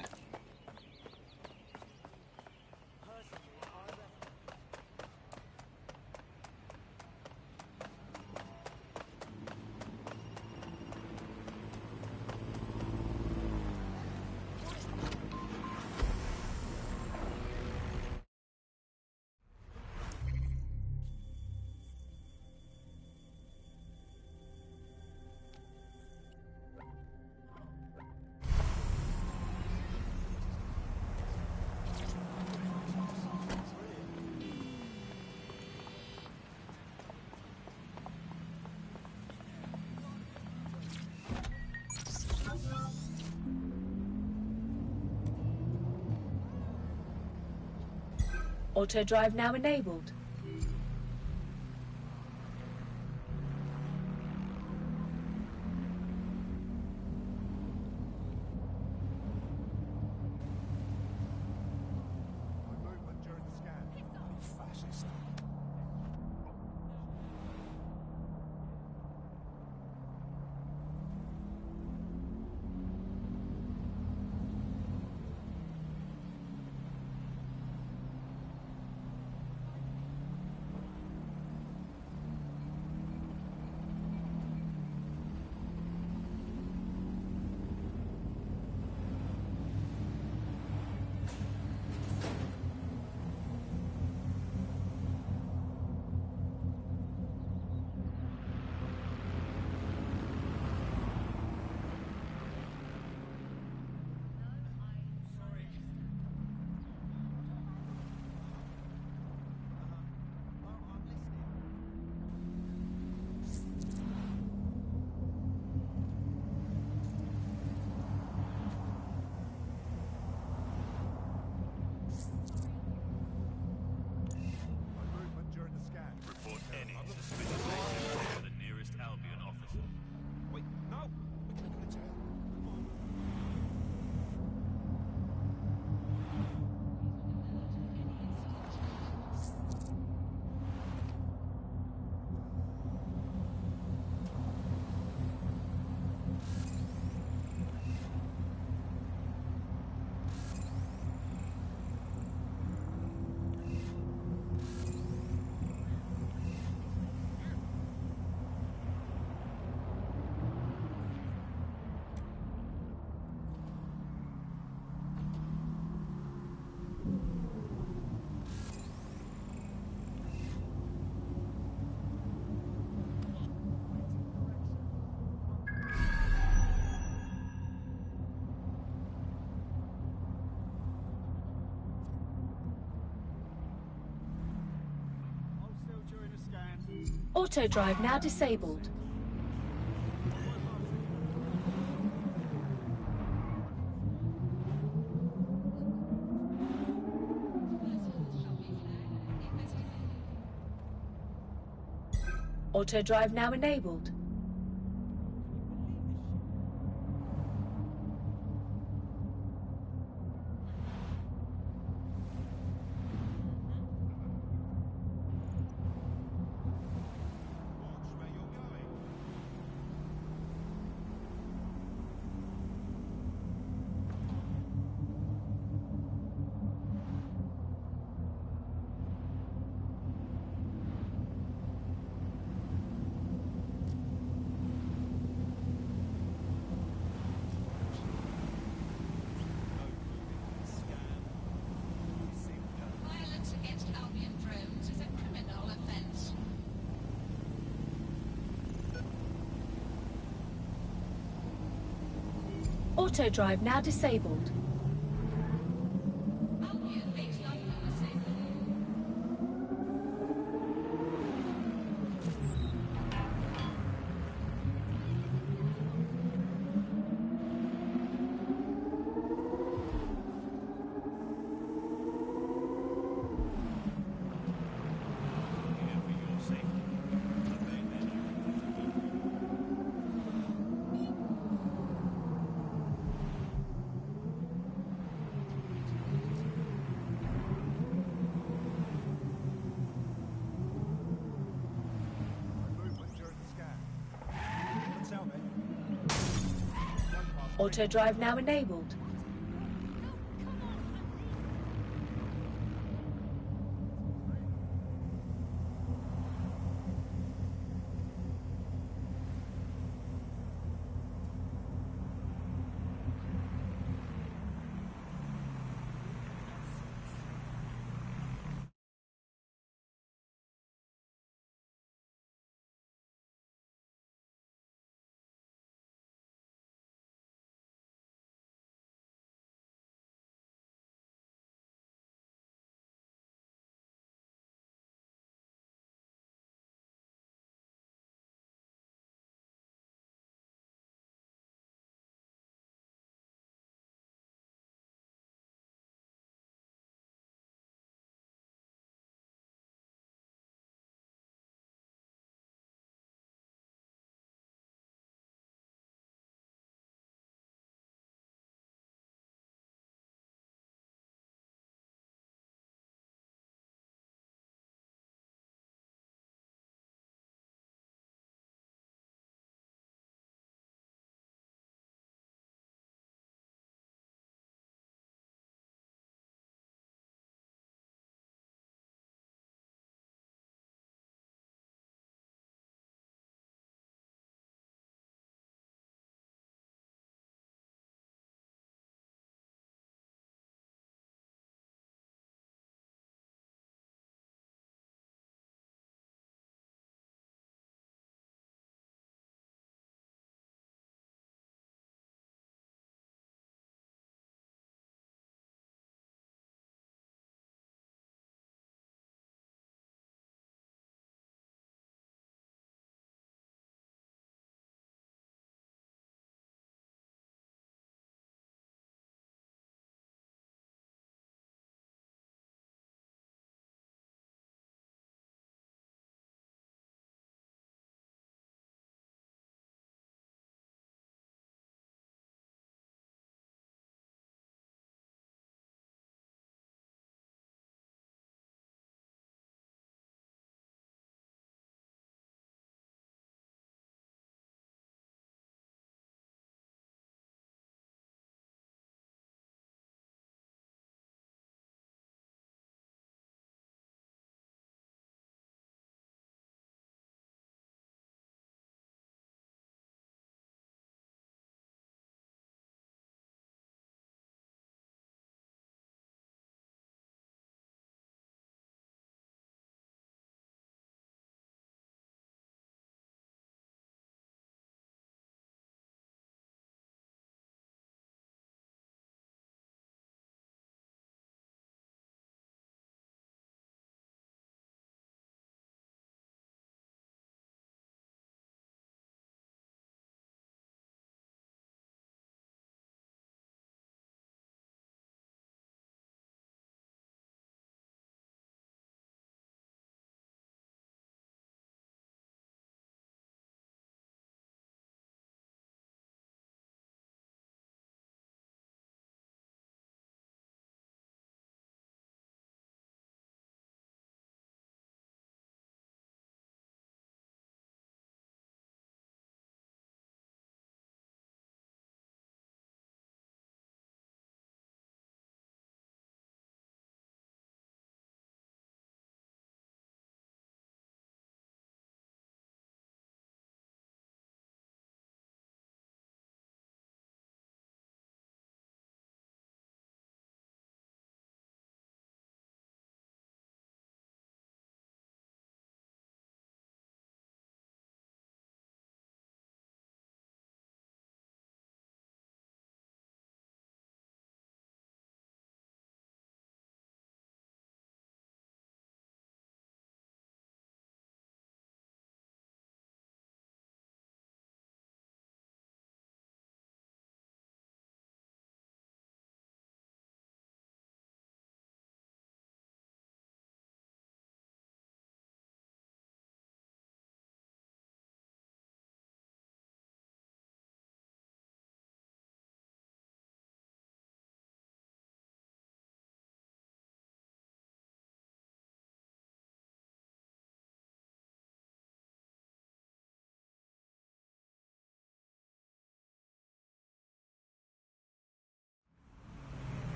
Auto drive now enabled. Auto drive now disabled. Auto drive now enabled. Auto drive now disabled. Auto drive now enabled.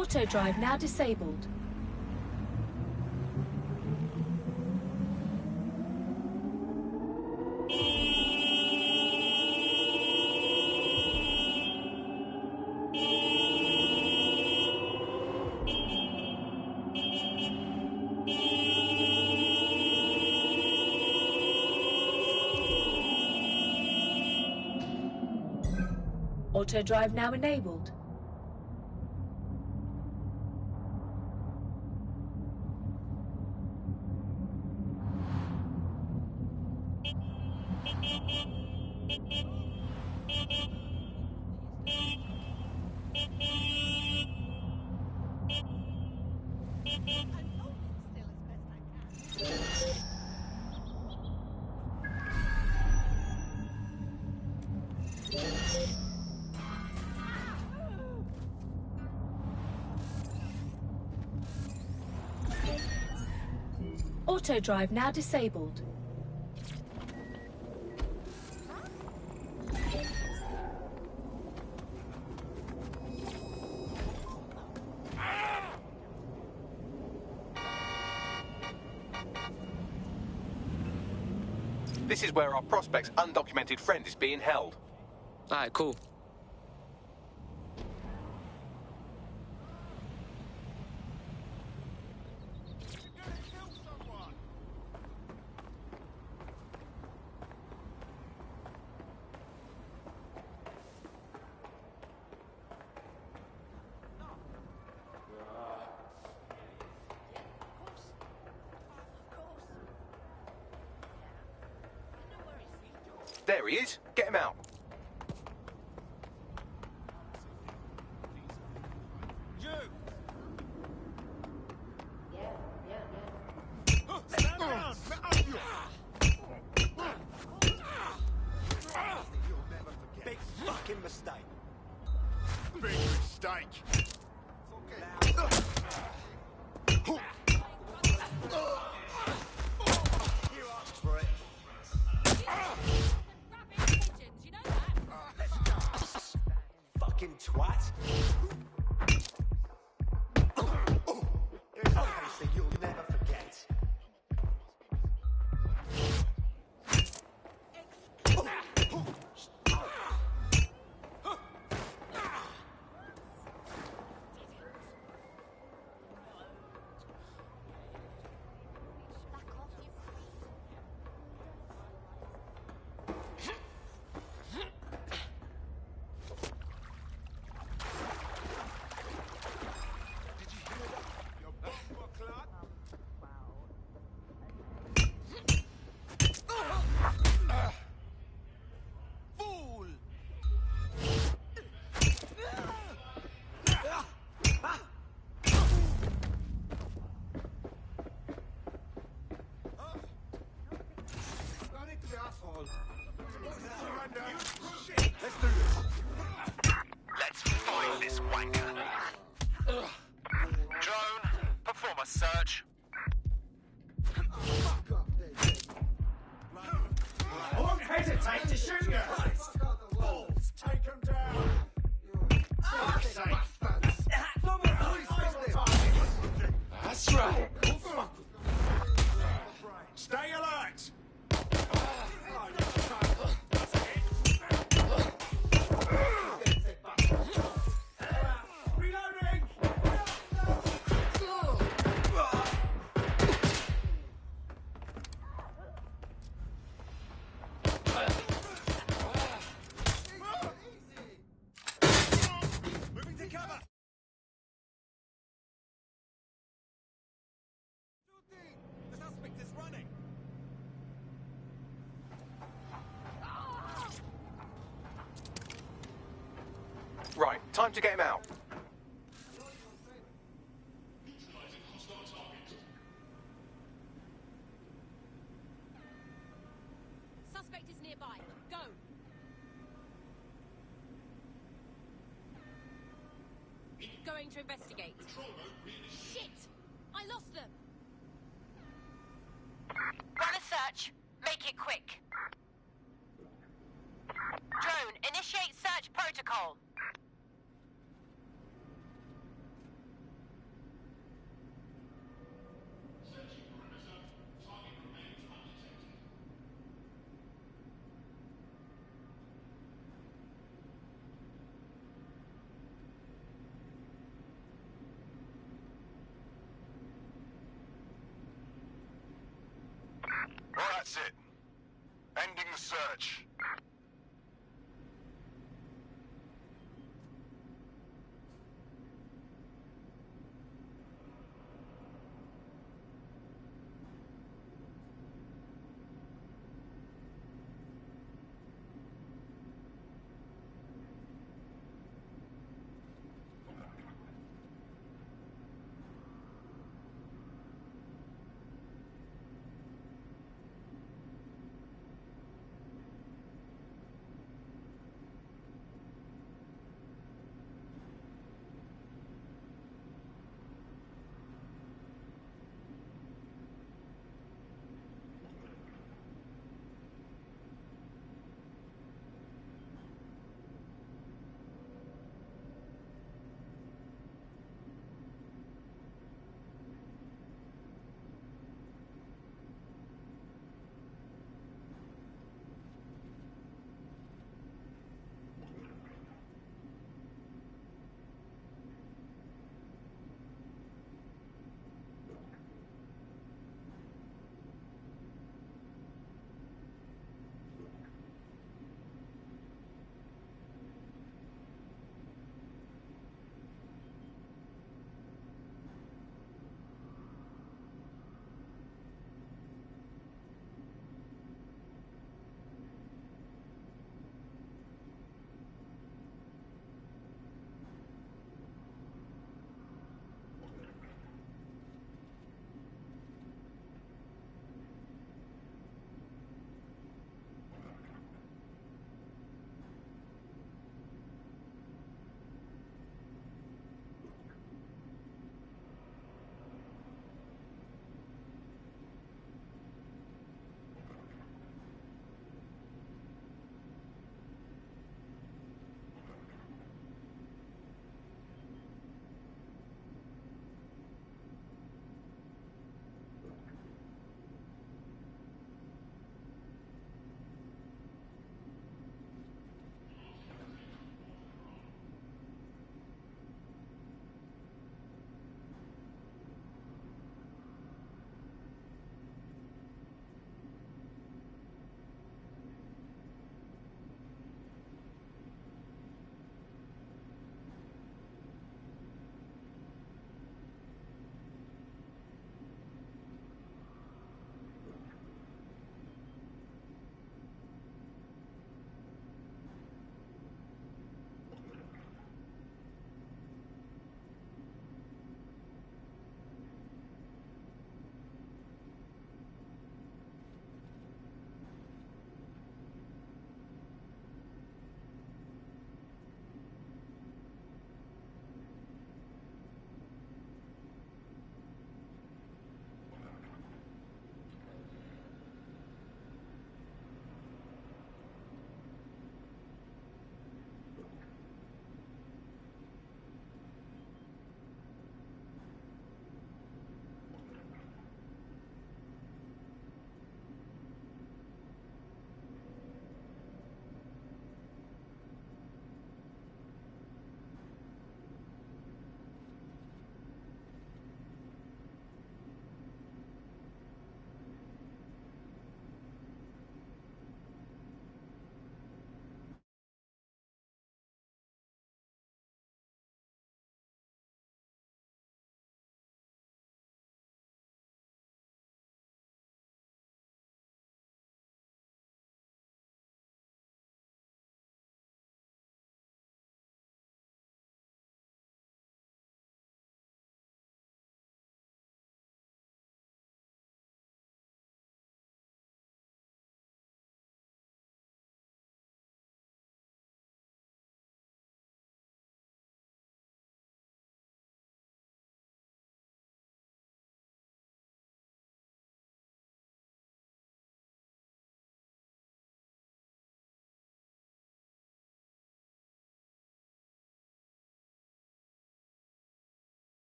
Auto drive now disabled. Auto drive now enabled. Auto drive now disabled. This is where our prospect's undocumented friend is being held. Alright, cool. There he is. Get him out. Stand down! Big fucking mistake. Big mistake. You asked for it. Fucking twat. Here's a case that you'll never forget. Let's do this. Let's find this wanker. Drone, perform a search. I won't hesitate to shoot you. Balls, take him down. Fuck's sake. That's right. Stay alert. Reloading! Moving to cover. The suspect is running. Right, time to get him out. Suspect is nearby. Go. Going to investigate. Shit! I lost them. Run a search. Make it quick. Drone, initiate search protocol. That's it. Ending the search.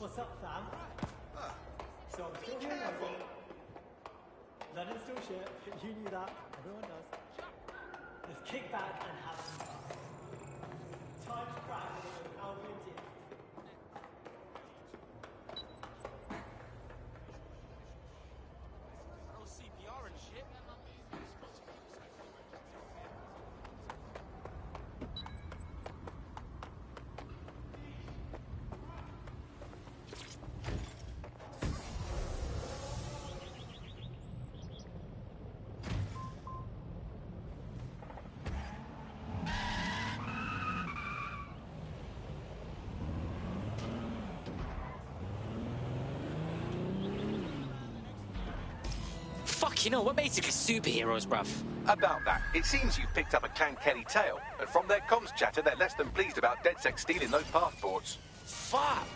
What's up, fam? So I'm still here in London. London's still shit. You knew that. Everyone does. Let's kick back and have some fun. Time to crack with Albion team. No CPR and shit. Fuck, you know, we're basically superheroes, bruv. About that, it seems you've picked up a Clan Kelly tail, and from their comms chatter, they're less than pleased about DedSec stealing those passports. Fuck!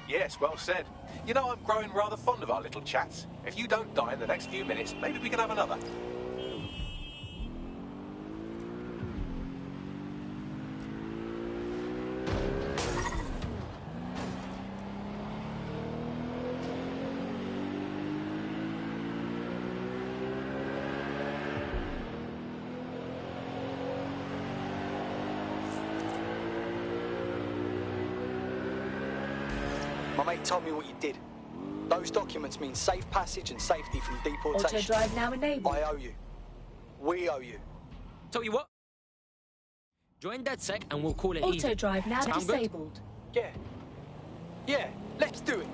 Yes, well said. You know, I'm growing rather fond of our little chats. If you don't die in the next few minutes, maybe we can have another. My mate told me what you did. Those documents mean safe passage and safety from deportation. Auto drive now enabled. I owe you. We owe you. Tell you what. Join DedSec and we'll call it Auto even. drive now Sound good? disabled. Yeah, let's do it.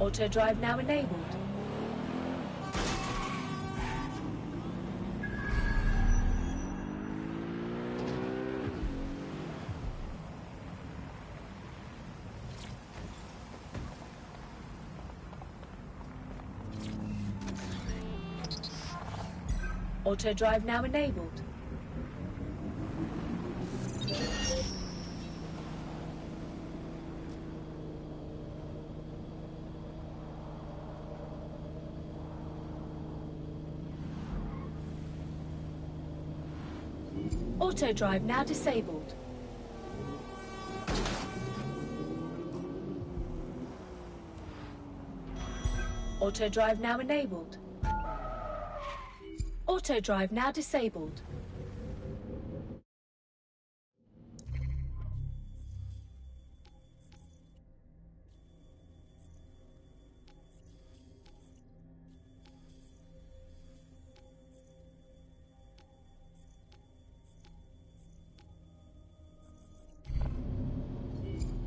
Auto drive now enabled. Auto drive now enabled. Auto drive now disabled. Auto drive now enabled. Auto drive now disabled.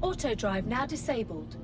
Auto drive now disabled.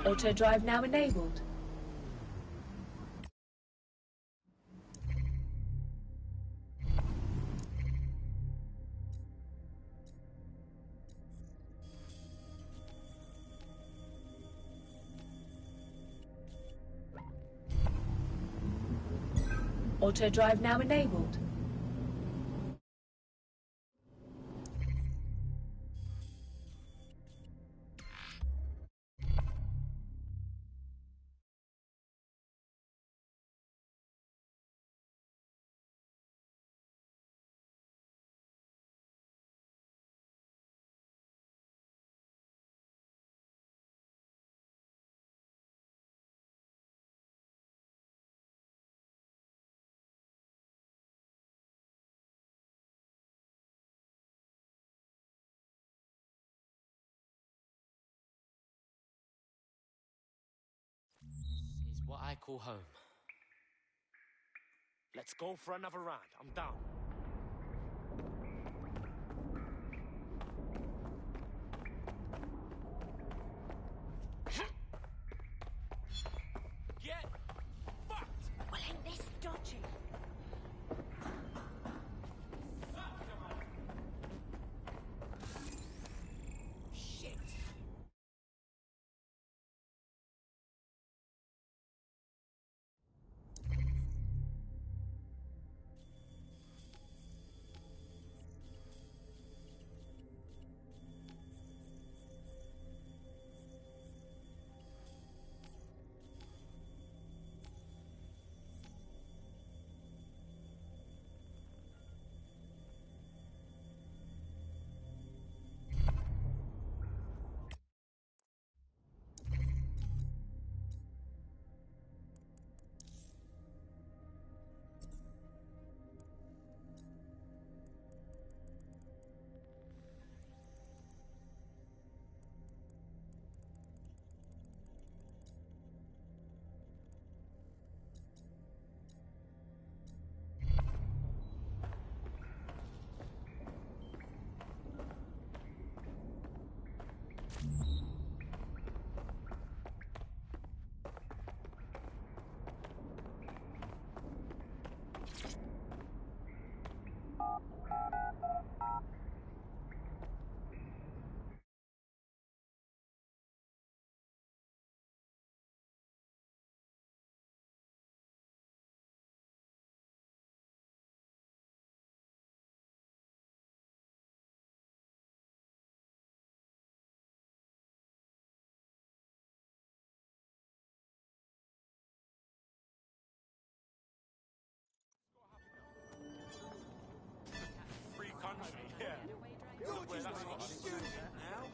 Auto drive now enabled. Auto drive now enabled. Is what I call home. Let's go for another round. I'm down. Get fucked! Well, ain't this dodgy? Shit! Free country, yeah. You're just making stupid now.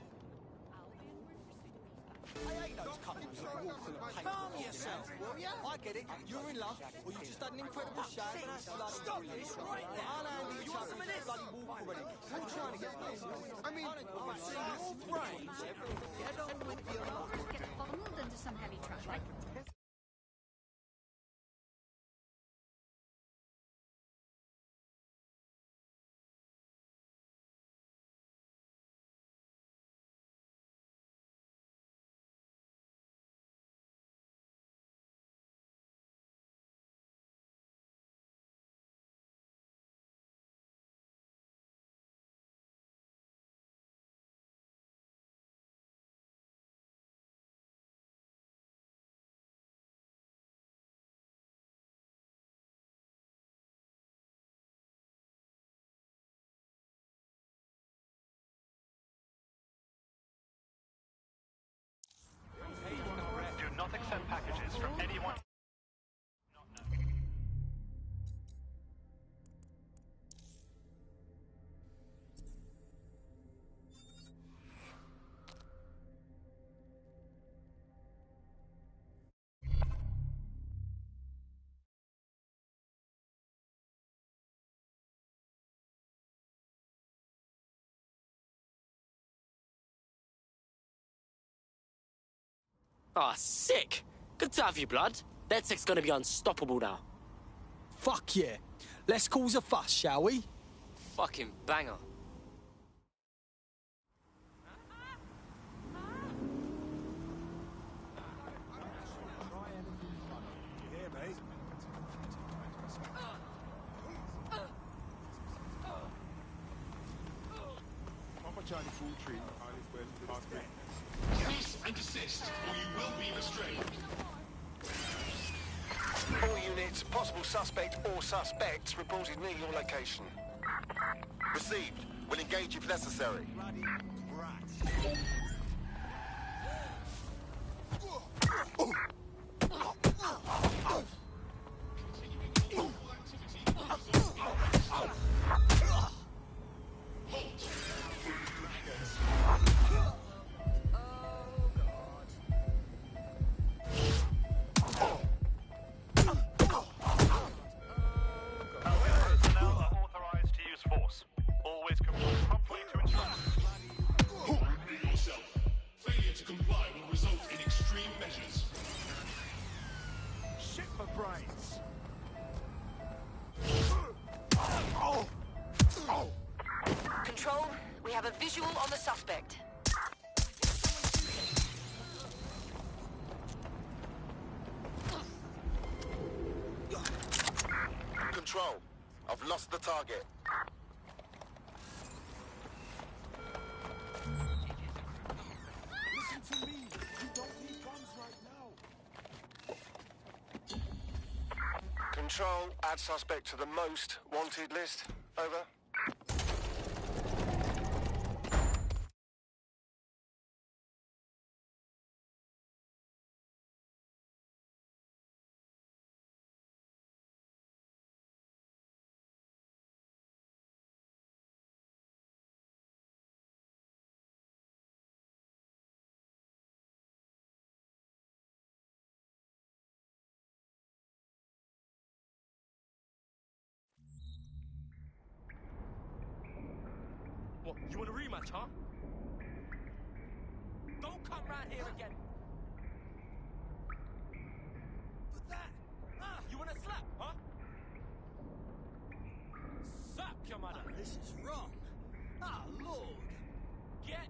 I hate those couples that walk full of paint. Calm yourself, will ya? I get it. You're in love, or you just had an incredible shave and that's bloody Stop this right now. I'll handle You each want other some of to this? bloody walk already. I'm trying to get this. I mean, your brains. Get on with your life. Get bundled into some heavy traffic. Do not accept packages from anyone. Ah, sick! Good to have you, blood. DedSec's gonna be unstoppable now. Fuck yeah. Let's cause a fuss, shall we? Fucking banger. Charlie Food Tree, Cease and desist, or you will be restrained. All units, possible suspect or suspects reported near your location. Received. We'll engage if necessary. Control, we have a visual on the suspect. Control, I've lost the target. Listen to me. You don't need guns right now. Control, add suspect to the most wanted list. Over. What, you want a rematch, huh? Don't come round here again. But that... you want a slap, huh? Suck your mother. This is wrong. Ah, Lord. Get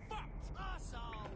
fucked, Arsehole.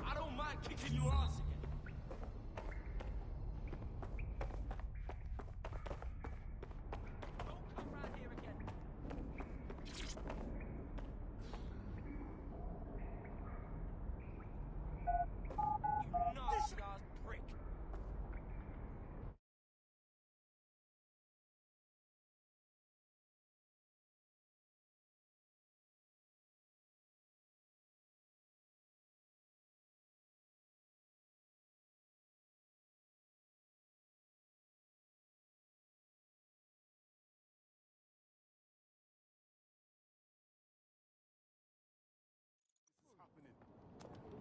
I don't mind kicking your ass again. Don't come round here again. You nasty-ass prick.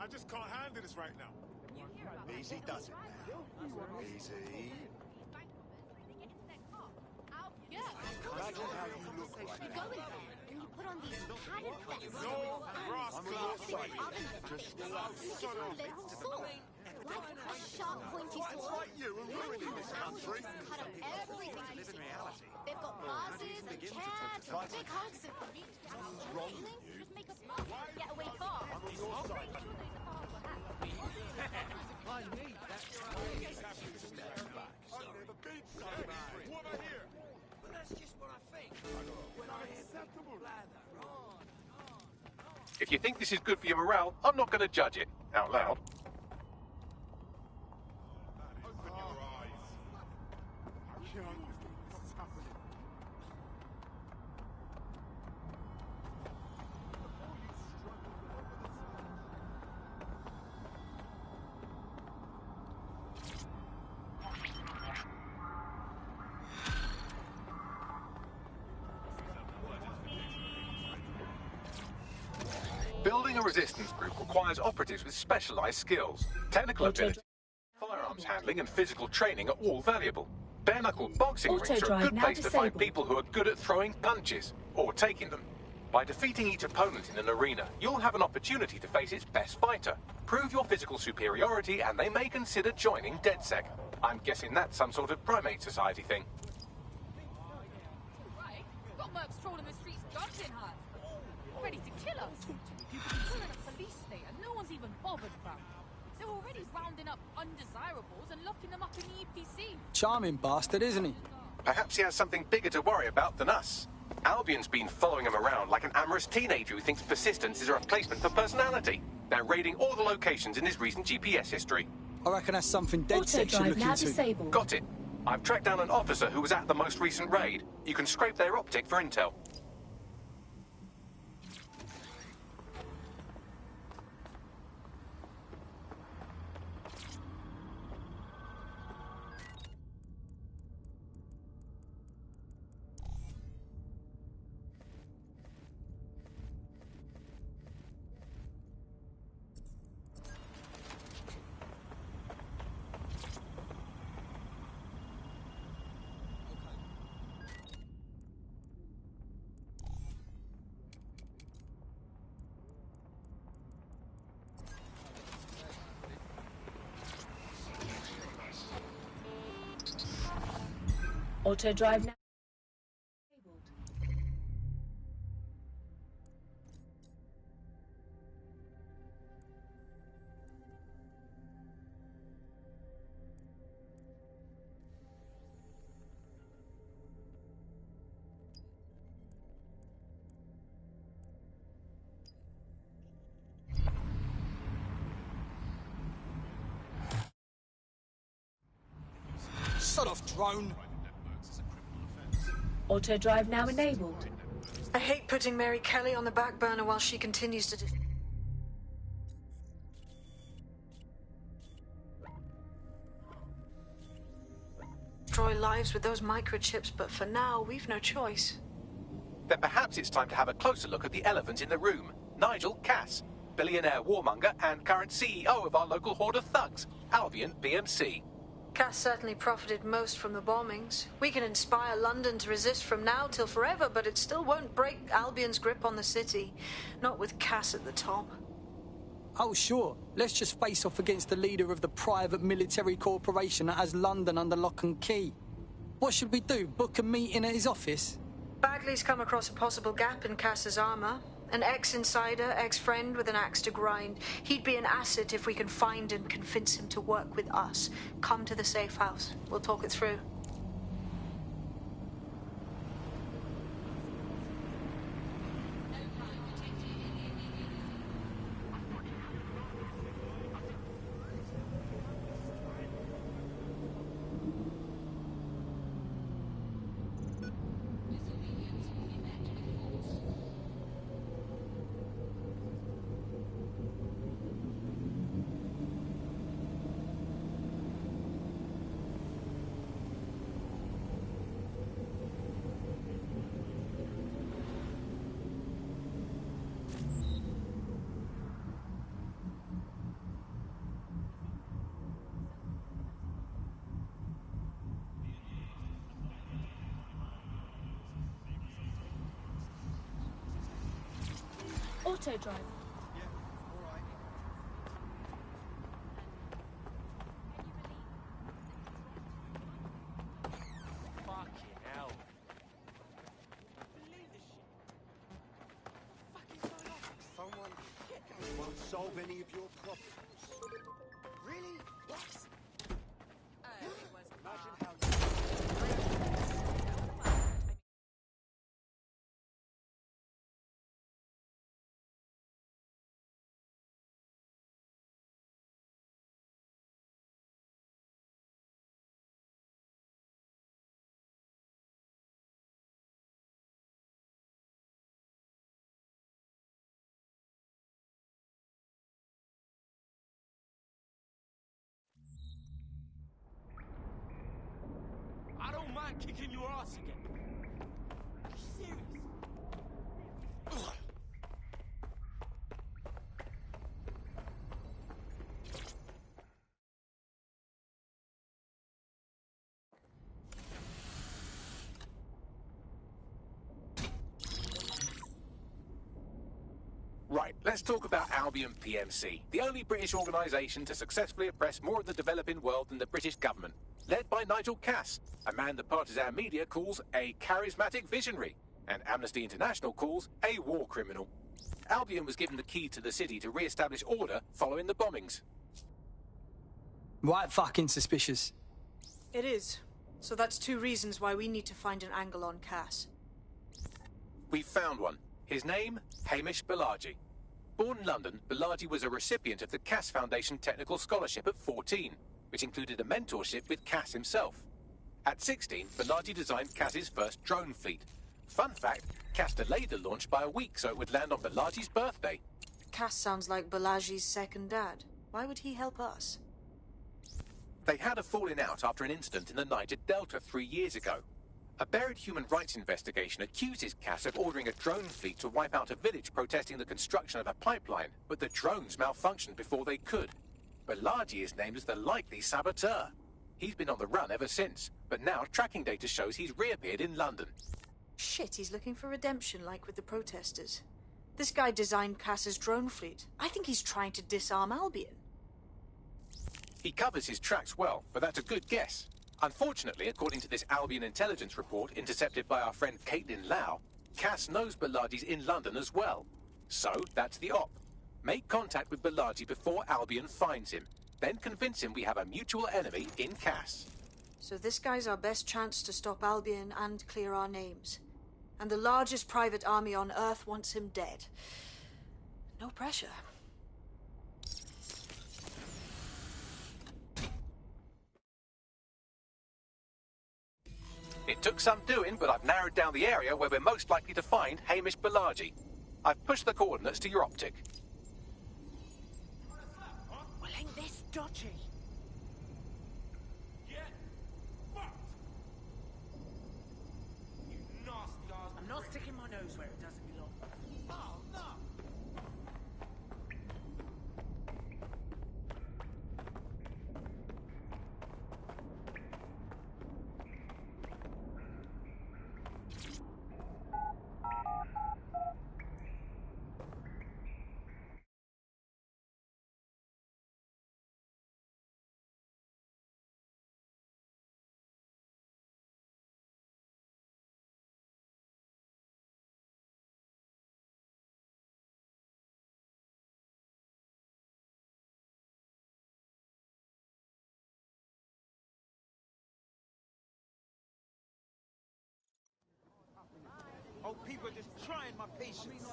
I just can't handle this right now. Easy does it now. Easy. Yeah. Imagine how you look right You now. go in there and you put on these padded vests. No rascal. Just relax. Just relax. Give it a little salt. Like a sharp, pointy That's sword. like you who ruining this country. Cut up everything you see. They've got vases and chairs and big hunks of meat. Wrong with you? Just make a fuss and get away fast. I'm on your side. I need that. I've never been so bad. What about here? But that's just what I think. When I hear people blather on. If you think this is good for your morale, I'm not going to judge it out loud. Open your eyes. I can't understand what's happening. Building a resistance group requires operatives with specialized skills. Technical ability, firearms handling, and physical training are all valuable. Bare-knuckle boxing rings are a Auto-drive good now place to find disabled. people who are good at throwing punches, or taking them. By defeating each opponent in an arena, you'll have an opportunity to face its best fighter. Prove your physical superiority, and they may consider joining DedSec. I'm guessing that's some sort of primate society thing. Right. Got mercs trolling the streets, guns in hand. Ready to kill us. We're in a police state and no one's even bothered, fam. They're already rounding up undesirables and locking them up in the EPC. Charming bastard, isn't he? Perhaps he has something bigger to worry about than us. Albion's been following him around like an amorous teenager who thinks persistence is a replacement for personality. They're raiding all the locations in his recent GPS history. I reckon that's something DedSec should look into. Got it. I've tracked down an officer who was at the most recent raid. You can scrape their optic for intel. Auto drive now. Sod off, drone. Auto drive now enabled. I hate putting Mary Kelly on the back burner while she continues to destroy lives with those microchips, but for now, we've no choice. Then perhaps it's time to have a closer look at the elephant in the room. Nigel Cass, billionaire warmonger and current CEO of our local horde of thugs, Albion BMC. Cass certainly profited most from the bombings. We can inspire London to resist from now till forever, but it still won't break Albion's grip on the city. Not with Cass at the top. Oh, sure. Let's just face off against the leader of the private military corporation that has London under lock and key. What should we do? Book a meeting at his office? Bagley's come across a possible gap in Cass's armor. An ex-insider, ex-friend with an axe to grind. He'd be an asset if we can find and convince him to work with us. Come to the safe house. We'll talk it through. Auto drive. solve any of your problems. Really? What? Imagine how I don't mind kicking your ass again. Are you serious? Ugh. Right, let's talk about Albion PMC, the only British organisation to successfully oppress more of the developing world than the British government, led by Nigel Cass, a man the partisan media calls a charismatic visionary, and Amnesty International calls a war criminal. Albion was given the key to the city to re-establish order following the bombings. Right fucking suspicious. It is. So that's two reasons why we need to find an angle on Cass. We've found one. His name, Hamish Balaji. Born in London, Balaji was a recipient of the Cass Foundation Technical Scholarship at 14, which included a mentorship with Cass himself. At 16, Balaji designed Cass's first drone fleet. Fun fact, Cass delayed the launch by a week so it would land on Balaji's birthday. Cass sounds like Balaji's second dad. Why would he help us? They had a falling out after an incident in the Niger Delta 3 years ago. A buried human rights investigation accuses Cass of ordering a drone fleet to wipe out a village protesting the construction of a pipeline, but the drones malfunctioned before they could. Balaji is named as the likely saboteur. He's been on the run ever since, but now tracking data shows he's reappeared in London. Shit, he's looking for redemption like with the protesters. This guy designed Cass's drone fleet. I think he's trying to disarm Albion. He covers his tracks well, but that's a good guess. Unfortunately, according to this Albion intelligence report intercepted by our friend Caitlin Lau, Cass knows Balaji's in London as well. So, that's the op. Make contact with Balaji before Albion finds him. Then convince him we have a mutual enemy in Cass. So this guy's our best chance to stop Albion and clear our names. And the largest private army on Earth wants him dead. No pressure. It took some doing, but I've narrowed down the area where we're most likely to find Hamish Balaji. I've pushed the coordinates to your optic. Well, ain't this dodgy? I'm not sticking my nose where it doesn't belong. Oh, no! Oh, people are just trying my patience.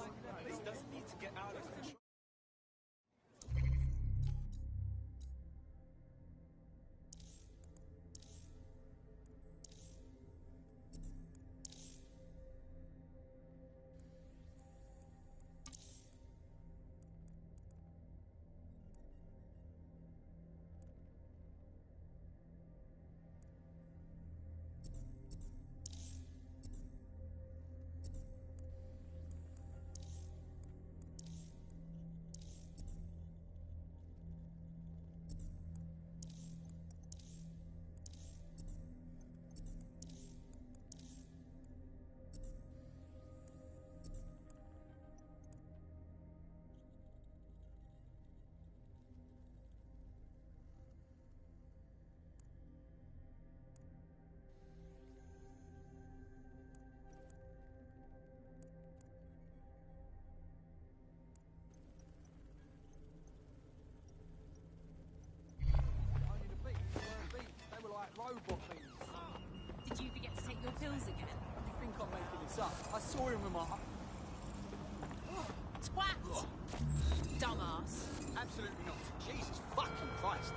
This doesn't need to get out of control. what's up. I saw him with my... Twat! Dumbass. Absolutely not. Jesus fucking Christ.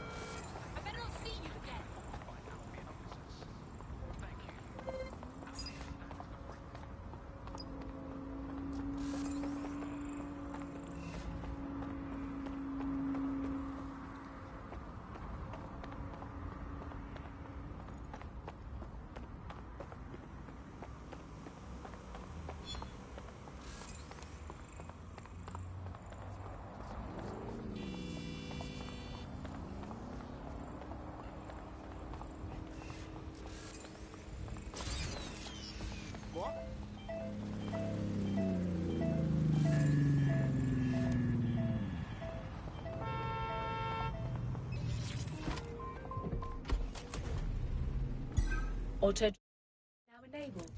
I better not see you again. Auto now enabled.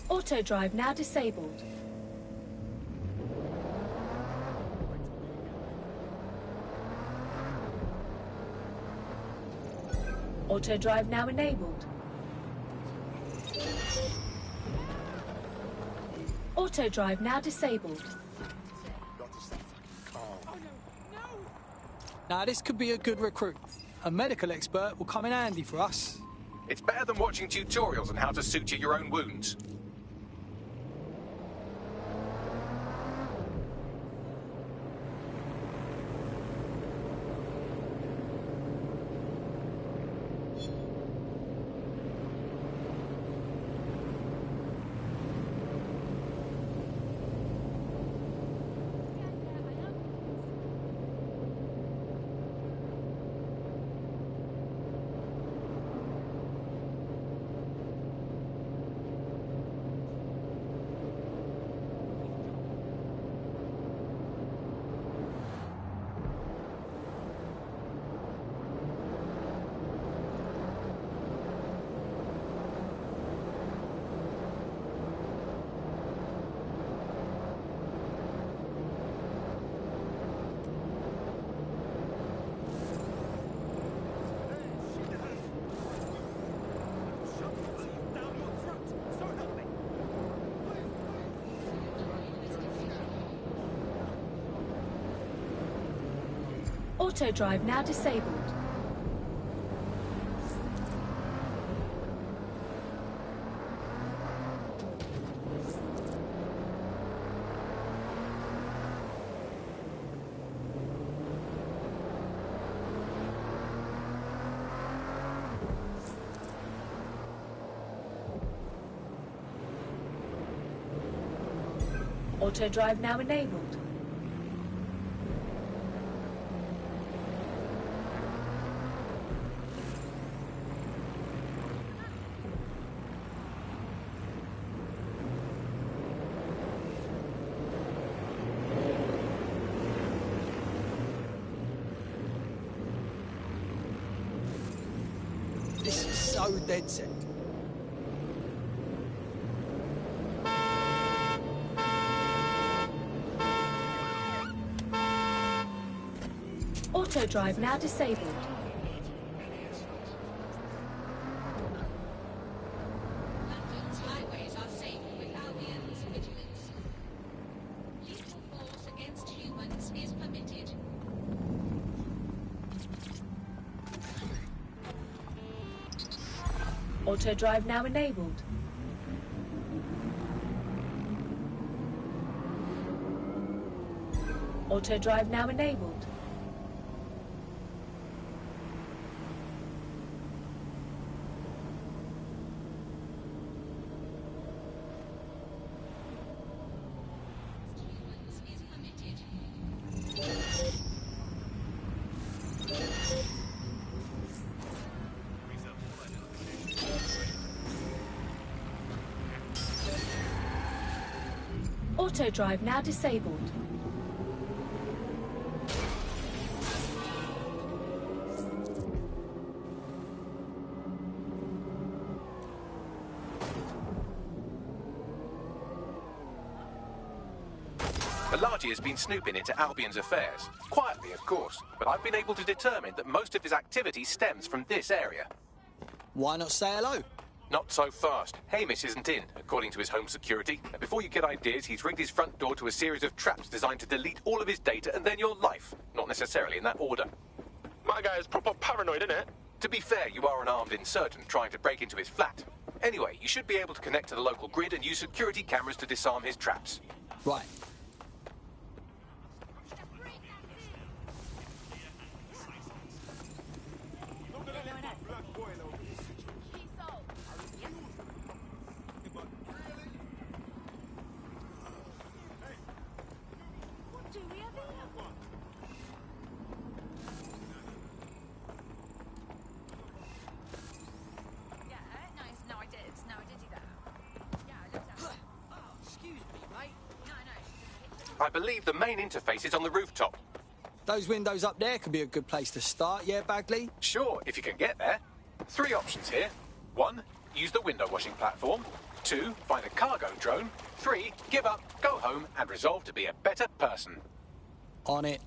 Auto drive now disabled. Auto drive now enabled. Auto drive now disabled. Now, this could be a good recruit. A medical expert will come in handy for us. It's better than watching tutorials on how to suture your own wounds. Auto drive now disabled. Auto drive now enabled. This is so dead set. Auto drive now disabled. London's highways are safe with Albion's vigilance. Lethal force against humans is permitted. Auto drive now enabled. Auto drive now enabled. Auto drive now disabled. Malachi has been snooping into Albion's affairs. Quietly, of course, but I've been able to determine that most of his activity stems from this area. Why not say hello? Not so fast. Hamish isn't in, according to his home security. And before you get ideas, he's rigged his front door to a series of traps designed to delete all of his data and then your life. Not necessarily in that order. My guy is proper paranoid, innit? To be fair, you are an armed insurgent trying to break into his flat. Anyway, you should be able to connect to the local grid and use security cameras to disarm his traps. Right. I believe the main interface is on the rooftop. Those windows up there could be a good place to start, yeah, Bagley? Sure, if you can get there. 3 options here. 1, use the window washing platform. 2, find a cargo drone. 3, give up, go home, and resolve to be a better person. On it.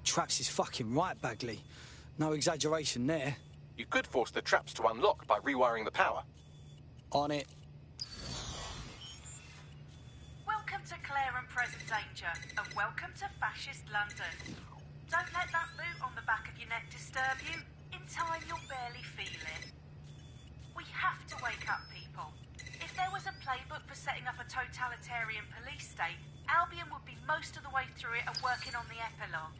Traps is fucking right, Bagley. No exaggeration there. You could force the traps to unlock by rewiring the power. On it. Welcome to Clare and Present Danger, and welcome to fascist London. Don't let that boot on the back of your neck disturb you. In time, you'll barely feel it. We have to wake up, people. If there was a playbook for setting up a totalitarian police state, Albion would be most of the way through it and working on the epilogue.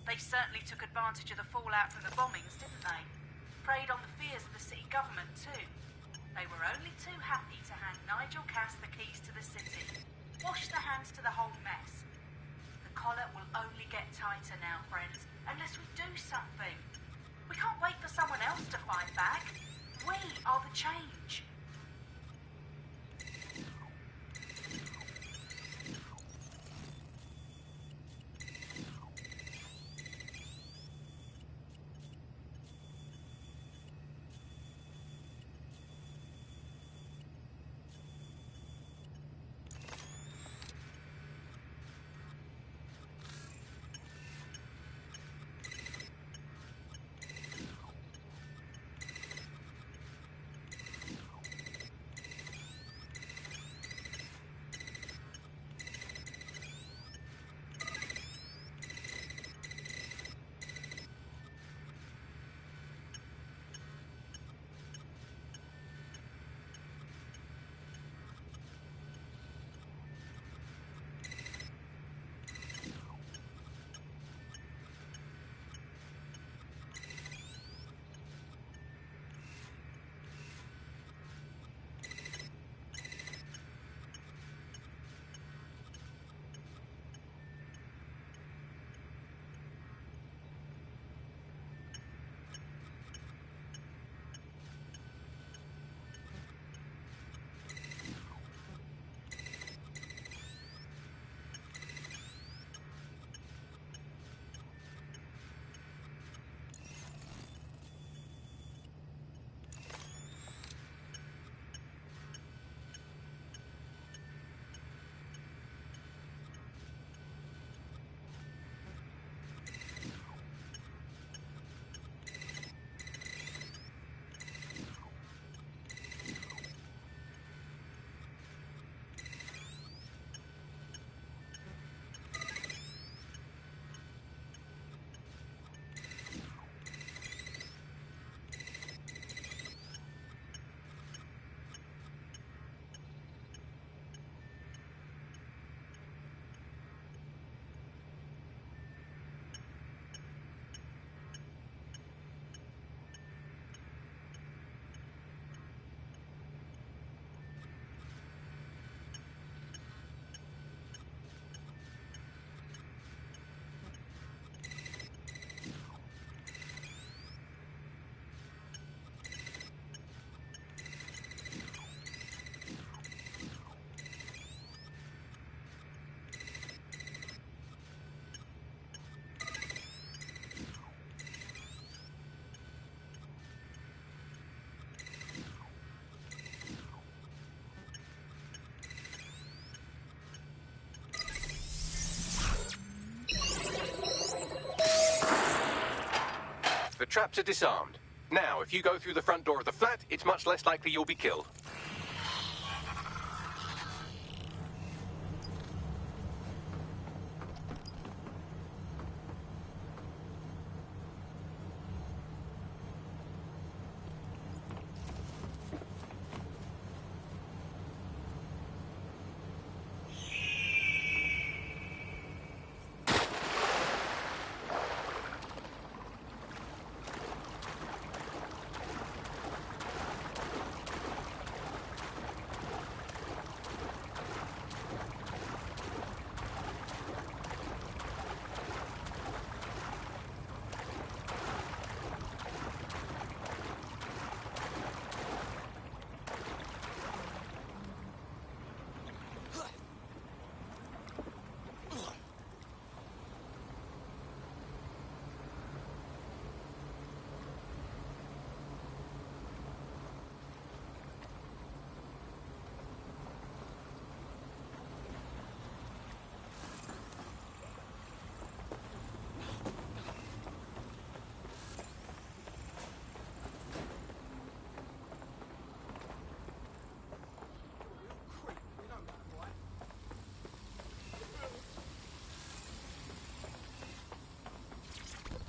They certainly took advantage of the fallout from the bombings, didn't they? Preyed on the fears of the city government, too. They were only too happy to hand Nigel Cass the keys to the city. Wash their hands to the whole mess. The collar will only get tighter now, friends, unless we do something. We can't wait for someone else to fight back. We are the change. The traps are disarmed. Now, if you go through the front door of the flat, it's much less likely you'll be killed.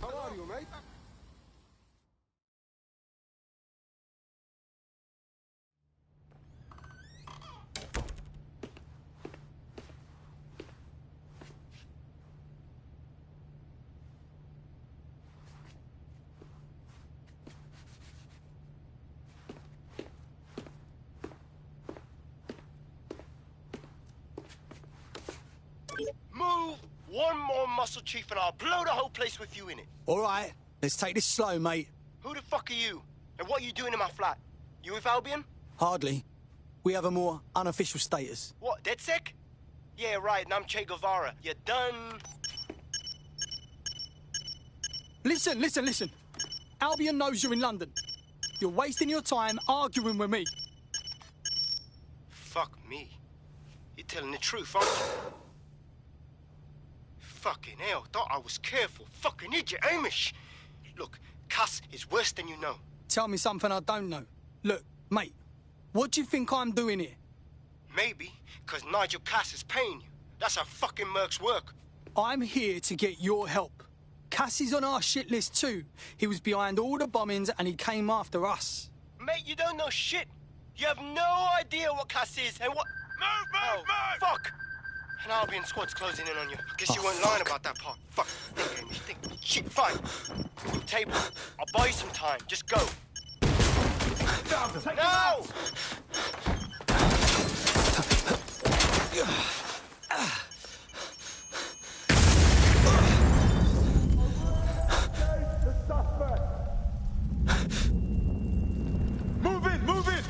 How are you, mate? Move one more muscle, Chief, and I'll blow the whole place with you in it. All right, let's take this slow, mate. Who the fuck are you? And what are you doing in my flat? You with Albion? Hardly. We have a more unofficial status. What, DedSec? Yeah, right, and I'm Che Guevara. You done? Listen. Albion knows you're in London. You're wasting your time arguing with me. Fuck me. You're telling the truth, aren't you? Fucking hell, thought I was careful. Fucking idiot, Amish. Look, Cass is worse than you know. Tell me something I don't know. Look, mate, what do you think I'm doing here? Maybe, because Nigel Cass is paying you. That's how fucking mercs work. I'm here to get your help. Cassie's on our shit list too. He was behind all the bombings and he came after us. Mate, you don't know shit. You have no idea what Cass is and what... Move! Fuck! An Albion squad's closing in on you. I guess you weren't lying about that part. Fuck. Think, Amish, think. Shit, fine. Table. I'll buy you some time. Just go. No! Move it!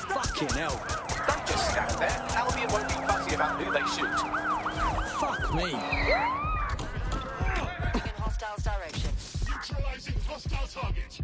Fucking hell. Don't just stand there. Albion won't be fussy about who they shoot. Fuck me. In hostiles direction. Neutralizing hostile target.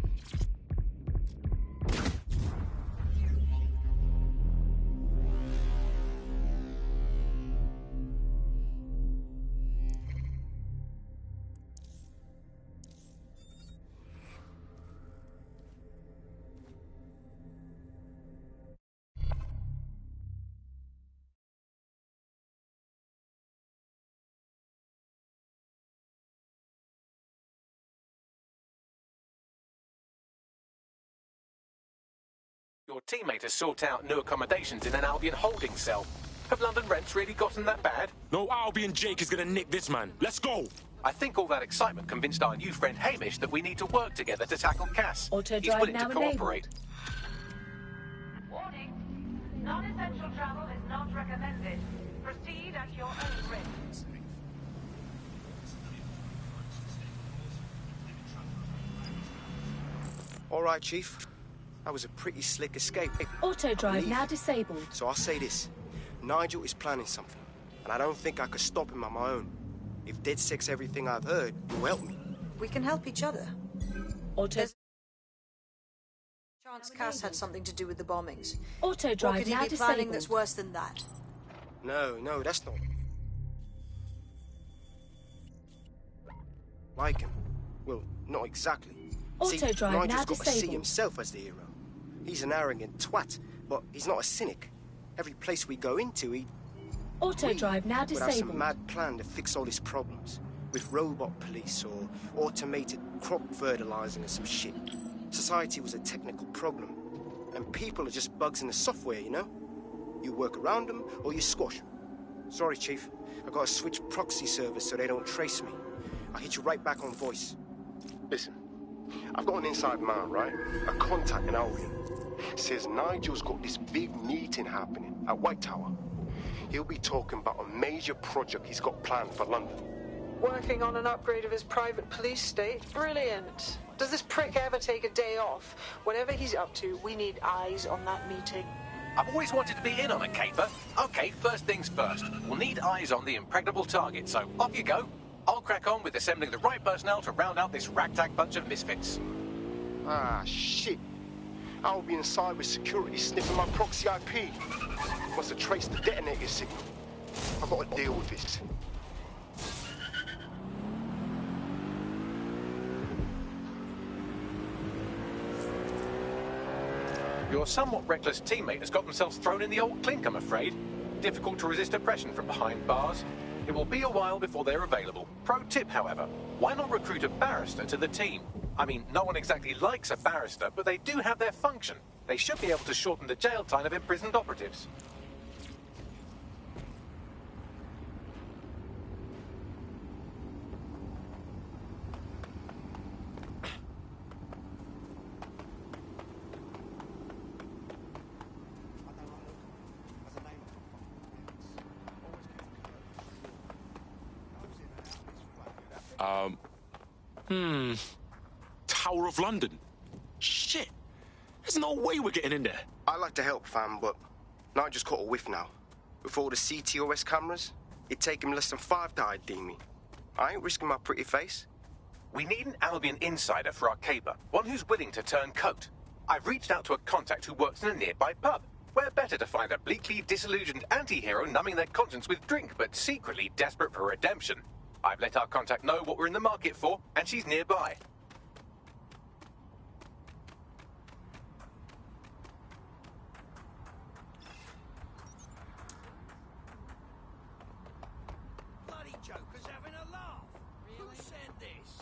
Your teammate has sought out new accommodations in an Albion holding cell. Have London rents really gotten that bad? No Albion Jake is gonna nick this man. Let's go! I think all that excitement convinced our new friend Hamish that we need to work together to tackle Cass. Auto He's drive willing now to cooperate. Warning. Non-essential travel is not recommended. Proceed at your own risk. All right, Chief. That was a pretty slick escape. Auto drive now disabled. So I'll say this. Nigel is planning something, and I don't think I could stop him on my own. If DedSec's everything I've heard, he'll help me. We can help each other. Auto Chance Cass had something to do with the bombings. Auto What drive could he now be planning disabled. that's worse than that? No, that's not... Like him. Well, not exactly. Auto See, drive Nigel's now got to see disabled. himself as the hero. He's an arrogant twat, but he's not a cynic. Every place we go into, Auto drive now would have some disabled. mad plan to fix all his problems. With robot police or automated crop fertilizing or some shit. Society was a technical problem. And people are just bugs in the software, you know? You work around them or you squash them. Sorry, Chief. I gotta switch proxy servers so they don't trace me. I'll hit you right back on voice. Listen, I've got an inside man, right? A contact in Albion. Says Nigel's got this big meeting happening at White Tower. He'll be talking about a major project he's got planned for London. Working on an upgrade of his private police state? Brilliant. Does this prick ever take a day off? Whatever he's up to, we need eyes on that meeting. I've always wanted to be in on a caper. Okay, first things first. We'll need eyes on the impregnable target, so off you go. I'll crack on with assembling the right personnel to round out this ragtag bunch of misfits. Ah, shit. I'll be inside with security sniffing my proxy IP. Must have traced the detonator signal. I've got to deal with this. Your somewhat reckless teammate has got themselves thrown in the old clink, I'm afraid. Difficult to resist oppression from behind bars. It will be a while before they're available. Pro tip, however, why not recruit a barrister to the team? I mean, no one exactly likes a barrister, but they do have their function. They should be able to shorten the jail time of imprisoned operatives. Tower of London. Shit. There's no way we're getting in there. I like to help, fam, but Nigel's caught a whiff now. With all the CTOS cameras, it'd take him less than 5 to ID me. I ain't risking my pretty face. We need an Albion insider for our caper, one who's willing to turn coat. I've reached out to a contact who works in a nearby pub. Where better to find a bleakly disillusioned anti-hero numbing their conscience with drink, but secretly desperate for redemption. I've let our contact know what we're in the market for, and she's nearby. Bloody Joker's having a laugh. Who sent this?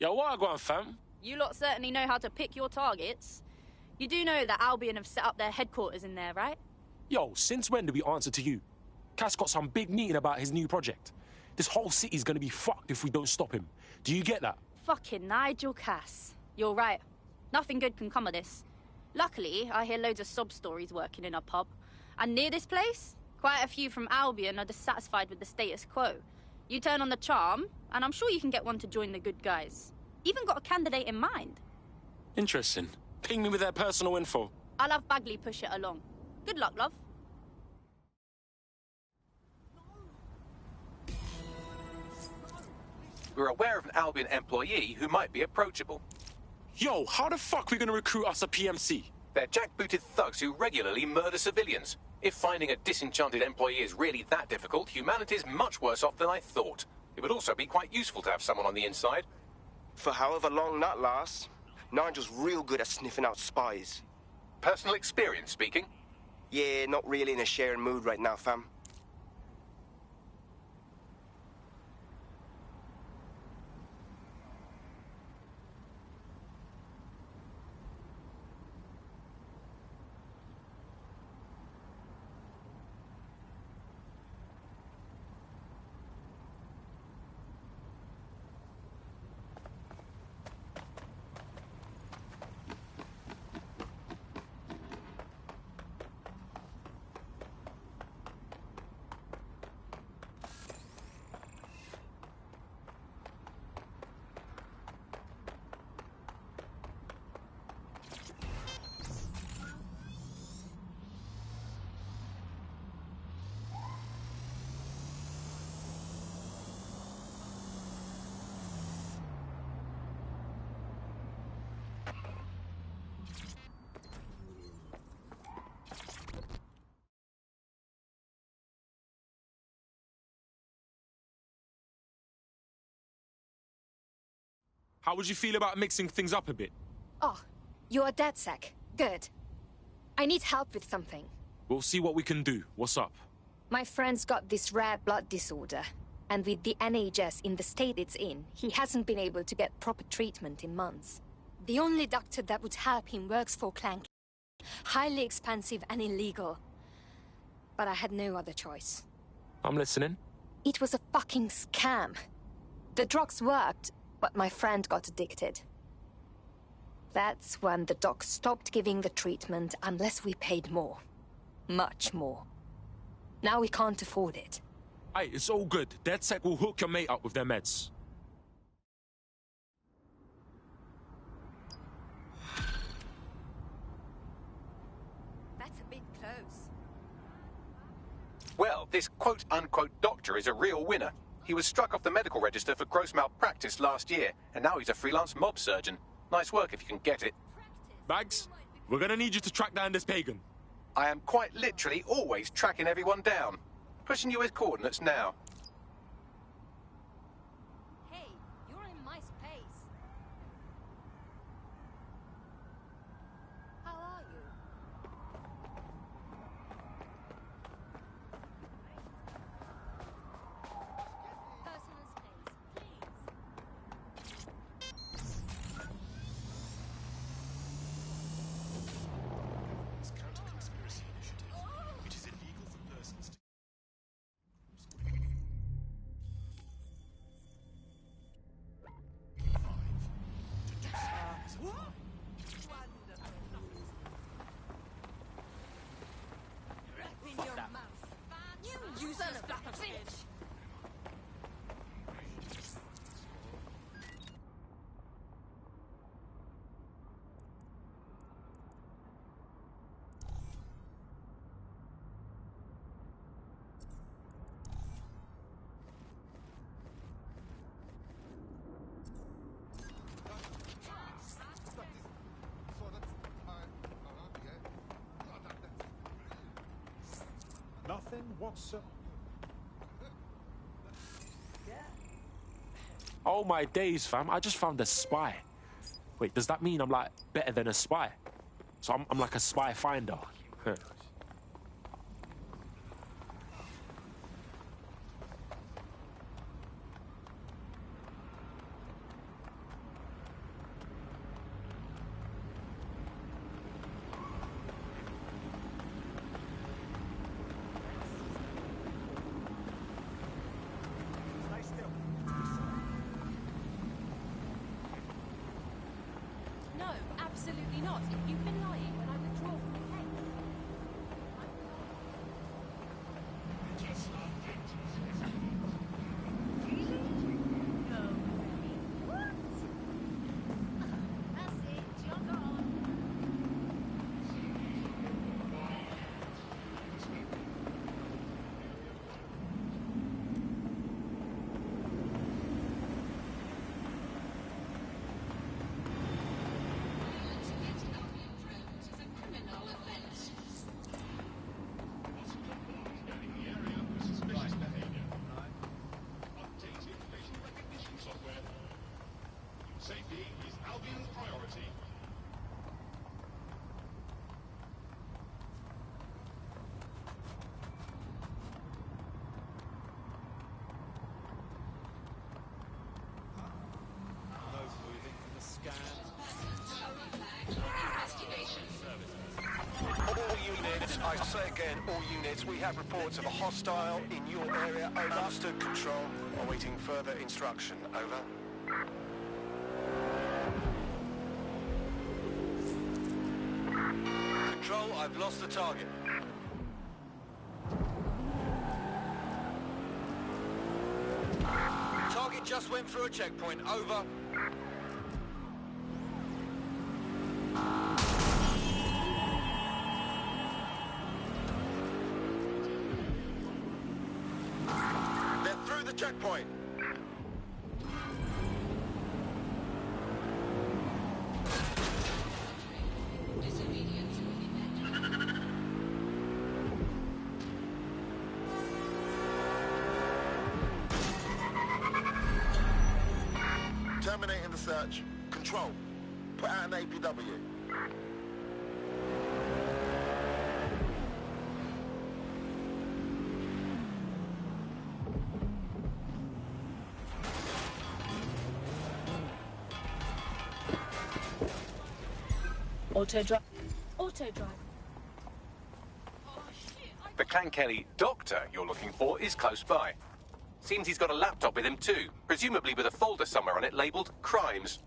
Yo, what I got, fam? You lot certainly know how to pick your targets. You do know that Albion have set up their headquarters in there, right? Yo, since when do we answer to you? Cass got some big meeting about his new project. This whole city's gonna be fucked if we don't stop him. Do you get that? Fucking Nigel Cass. You're right. Nothing good can come of this. Luckily, I hear loads of sob stories working in a pub. And near this place, quite a few from Albion are dissatisfied with the status quo. You turn on the charm, and I'm sure you can get one to join the good guys. Even got a candidate in mind. Interesting. Ping me with their personal info. I'll have Bagley push it along. Good luck, love. We're aware of an Albion employee who might be approachable. Yo, how the fuck we gonna recruit us a PMC? They're jackbooted thugs who regularly murder civilians. If finding a disenchanted employee is really that difficult, humanity's much worse off than I thought. It would also be quite useful to have someone on the inside. For however long that lasts, Nigel's real good at sniffing out spies. Personal experience speaking? Yeah, not really in a sharing mood right now, fam. How would you feel about mixing things up a bit? Oh, you're a DedSec. Good. I need help with something. We'll see what we can do. What's up? My friend's got this rare blood disorder, and with the NHS in the state it's in, he hasn't been able to get proper treatment in months. The only doctor that would help him works for Clank. Highly expensive and illegal. But I had no other choice. I'm listening. It was a fucking scam. The drugs worked, but my friend got addicted. That's when the doc stopped giving the treatment unless we paid more. Much more. Now we can't afford it. Hey, it's all good. DedSec will hook your mate up with their meds. That's a bit close. Well, this quote-unquote doctor is a real winner. He was struck off the medical register for gross malpractice last year, and now he's a freelance mob surgeon. Nice work if you can get it. Bags, we're gonna need you to track down this pagan. I am quite literally always tracking everyone down. Pushing you his coordinates now. Hey, you're in my space. How are you? Personal space, It's counter-conspiracy initiative. It is illegal for persons to... In your mouth. You useless block of bitch. Nothing whatsoever. Oh my days, fam. I just found a spy. Wait, does that mean I'm like better than a spy? So I'm like a spy finder. Huh. No, absolutely not. You've been lying when I withdraw from the case. I say again, all units, we have reports of a hostile in your area. Over. Understood, Control. Awaiting further instruction. Over. Control, I've lost the target. Target just went through a checkpoint. Over. They're through the checkpoint. Terminating the search. Control. Put out an APW. Auto drive. Auto drive. The Clan Kelly doctor you're looking for is close by. Seems he's got a laptop with him too, presumably with a folder somewhere on it labelled Crimes.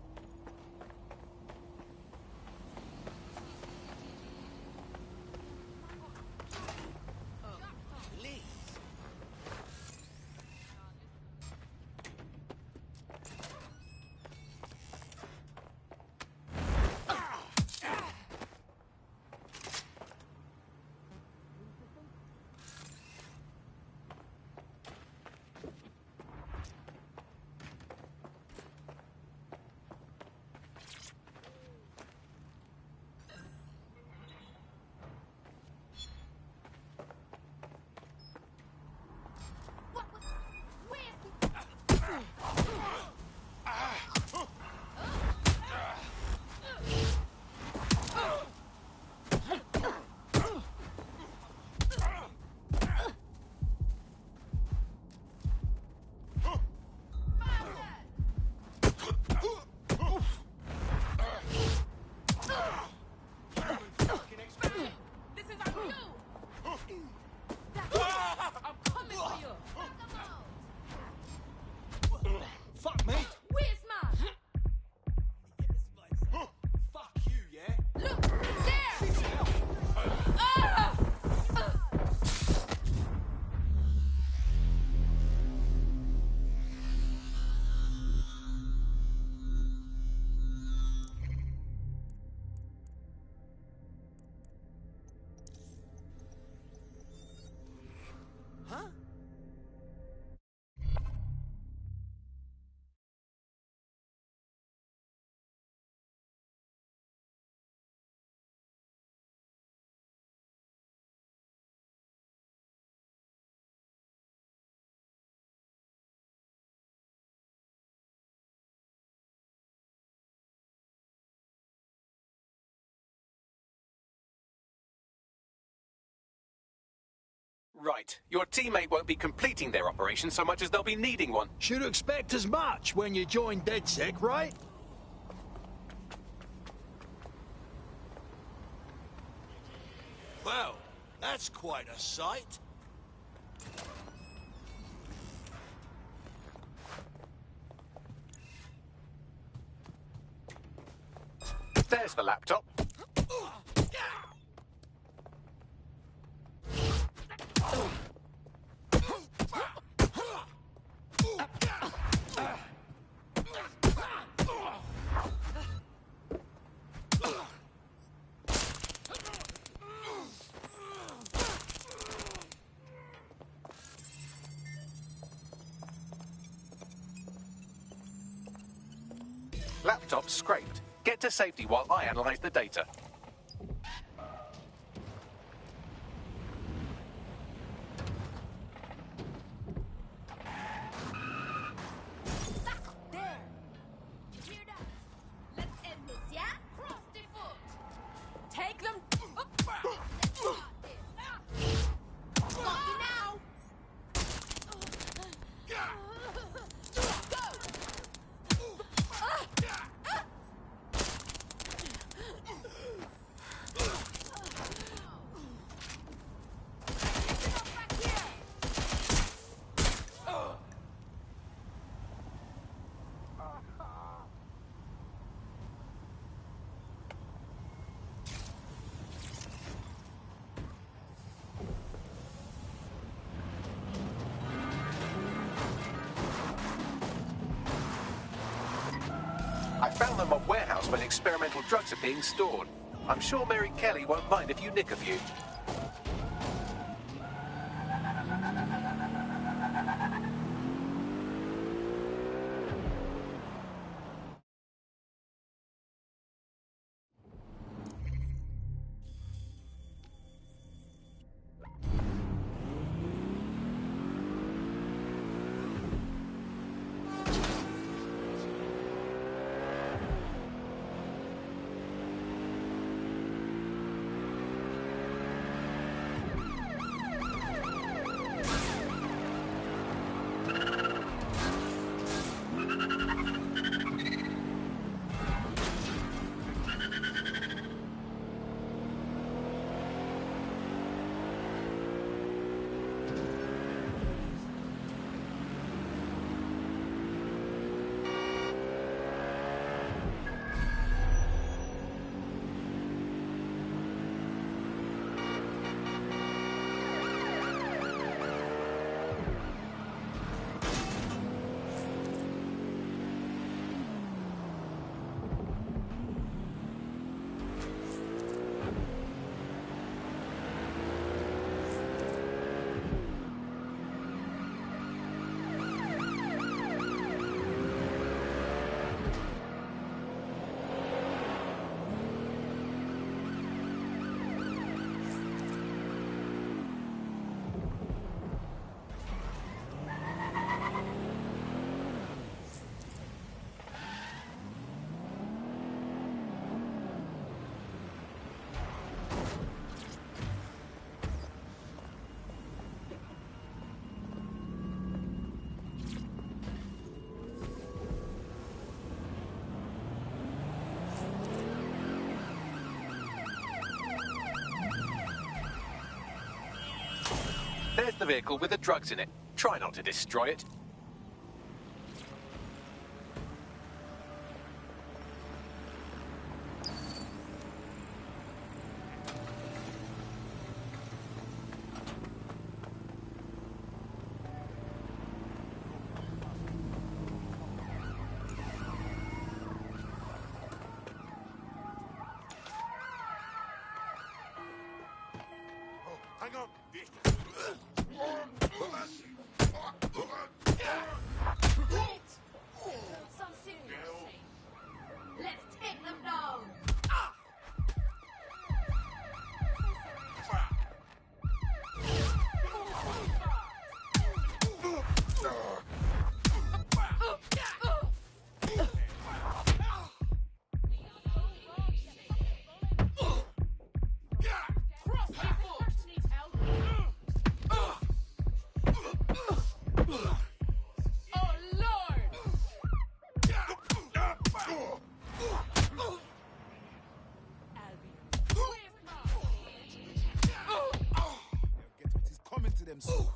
Fuck me! Where's mine? Fuck you, yeah? Look, there! Ah! Huh? Right. Your teammate won't be completing their operation so much as they'll be needing one. Should expect as much when you join DedSec, right? Well, that's quite a sight. There's the laptop. Laptop scraped. Get to safety while I analyze the data. There! You hear that? Let's end this, yeah? Cross the foot! Take them! Let's start this! Got you now! Go! on the mob warehouse where experimental drugs are being stored. I'm sure Mary Kelly won't mind if you nick a few. There's the vehicle with the drugs in it. Try not to destroy it. Hang on. Some seriously. Let's take them down. Coming to them soon.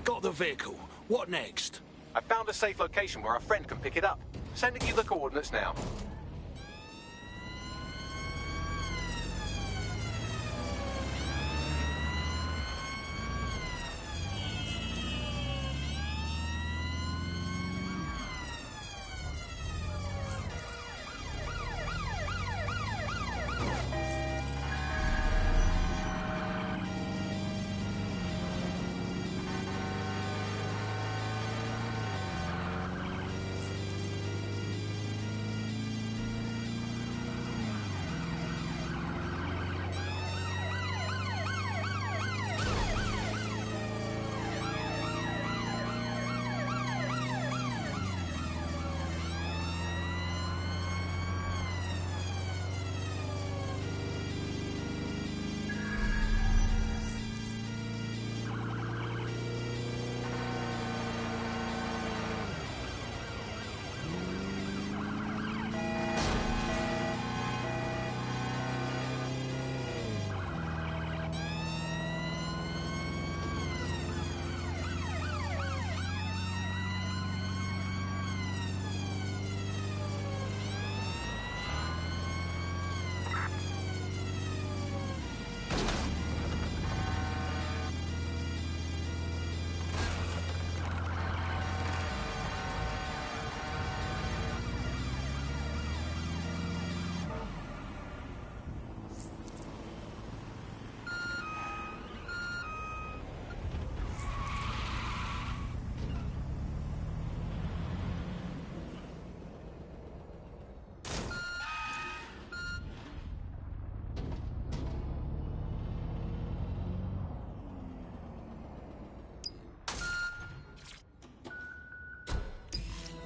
Got the vehicle. What next? I found a safe location where our friend can pick it up. Sending you the coordinates now.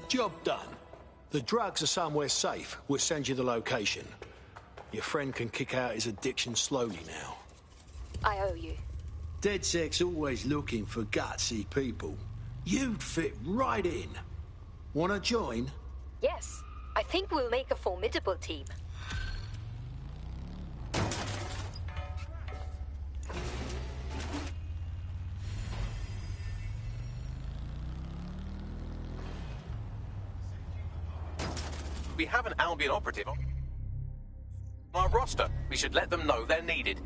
Job done. The drugs are somewhere safe. We'll send you the location. Your friend can kick out his addiction slowly now. I owe you. DedSec's always looking for gutsy people. You'd fit right in. Wanna join? Yes. I think we'll make a formidable team. We have an Albion operative on our roster. We should let them know they're needed.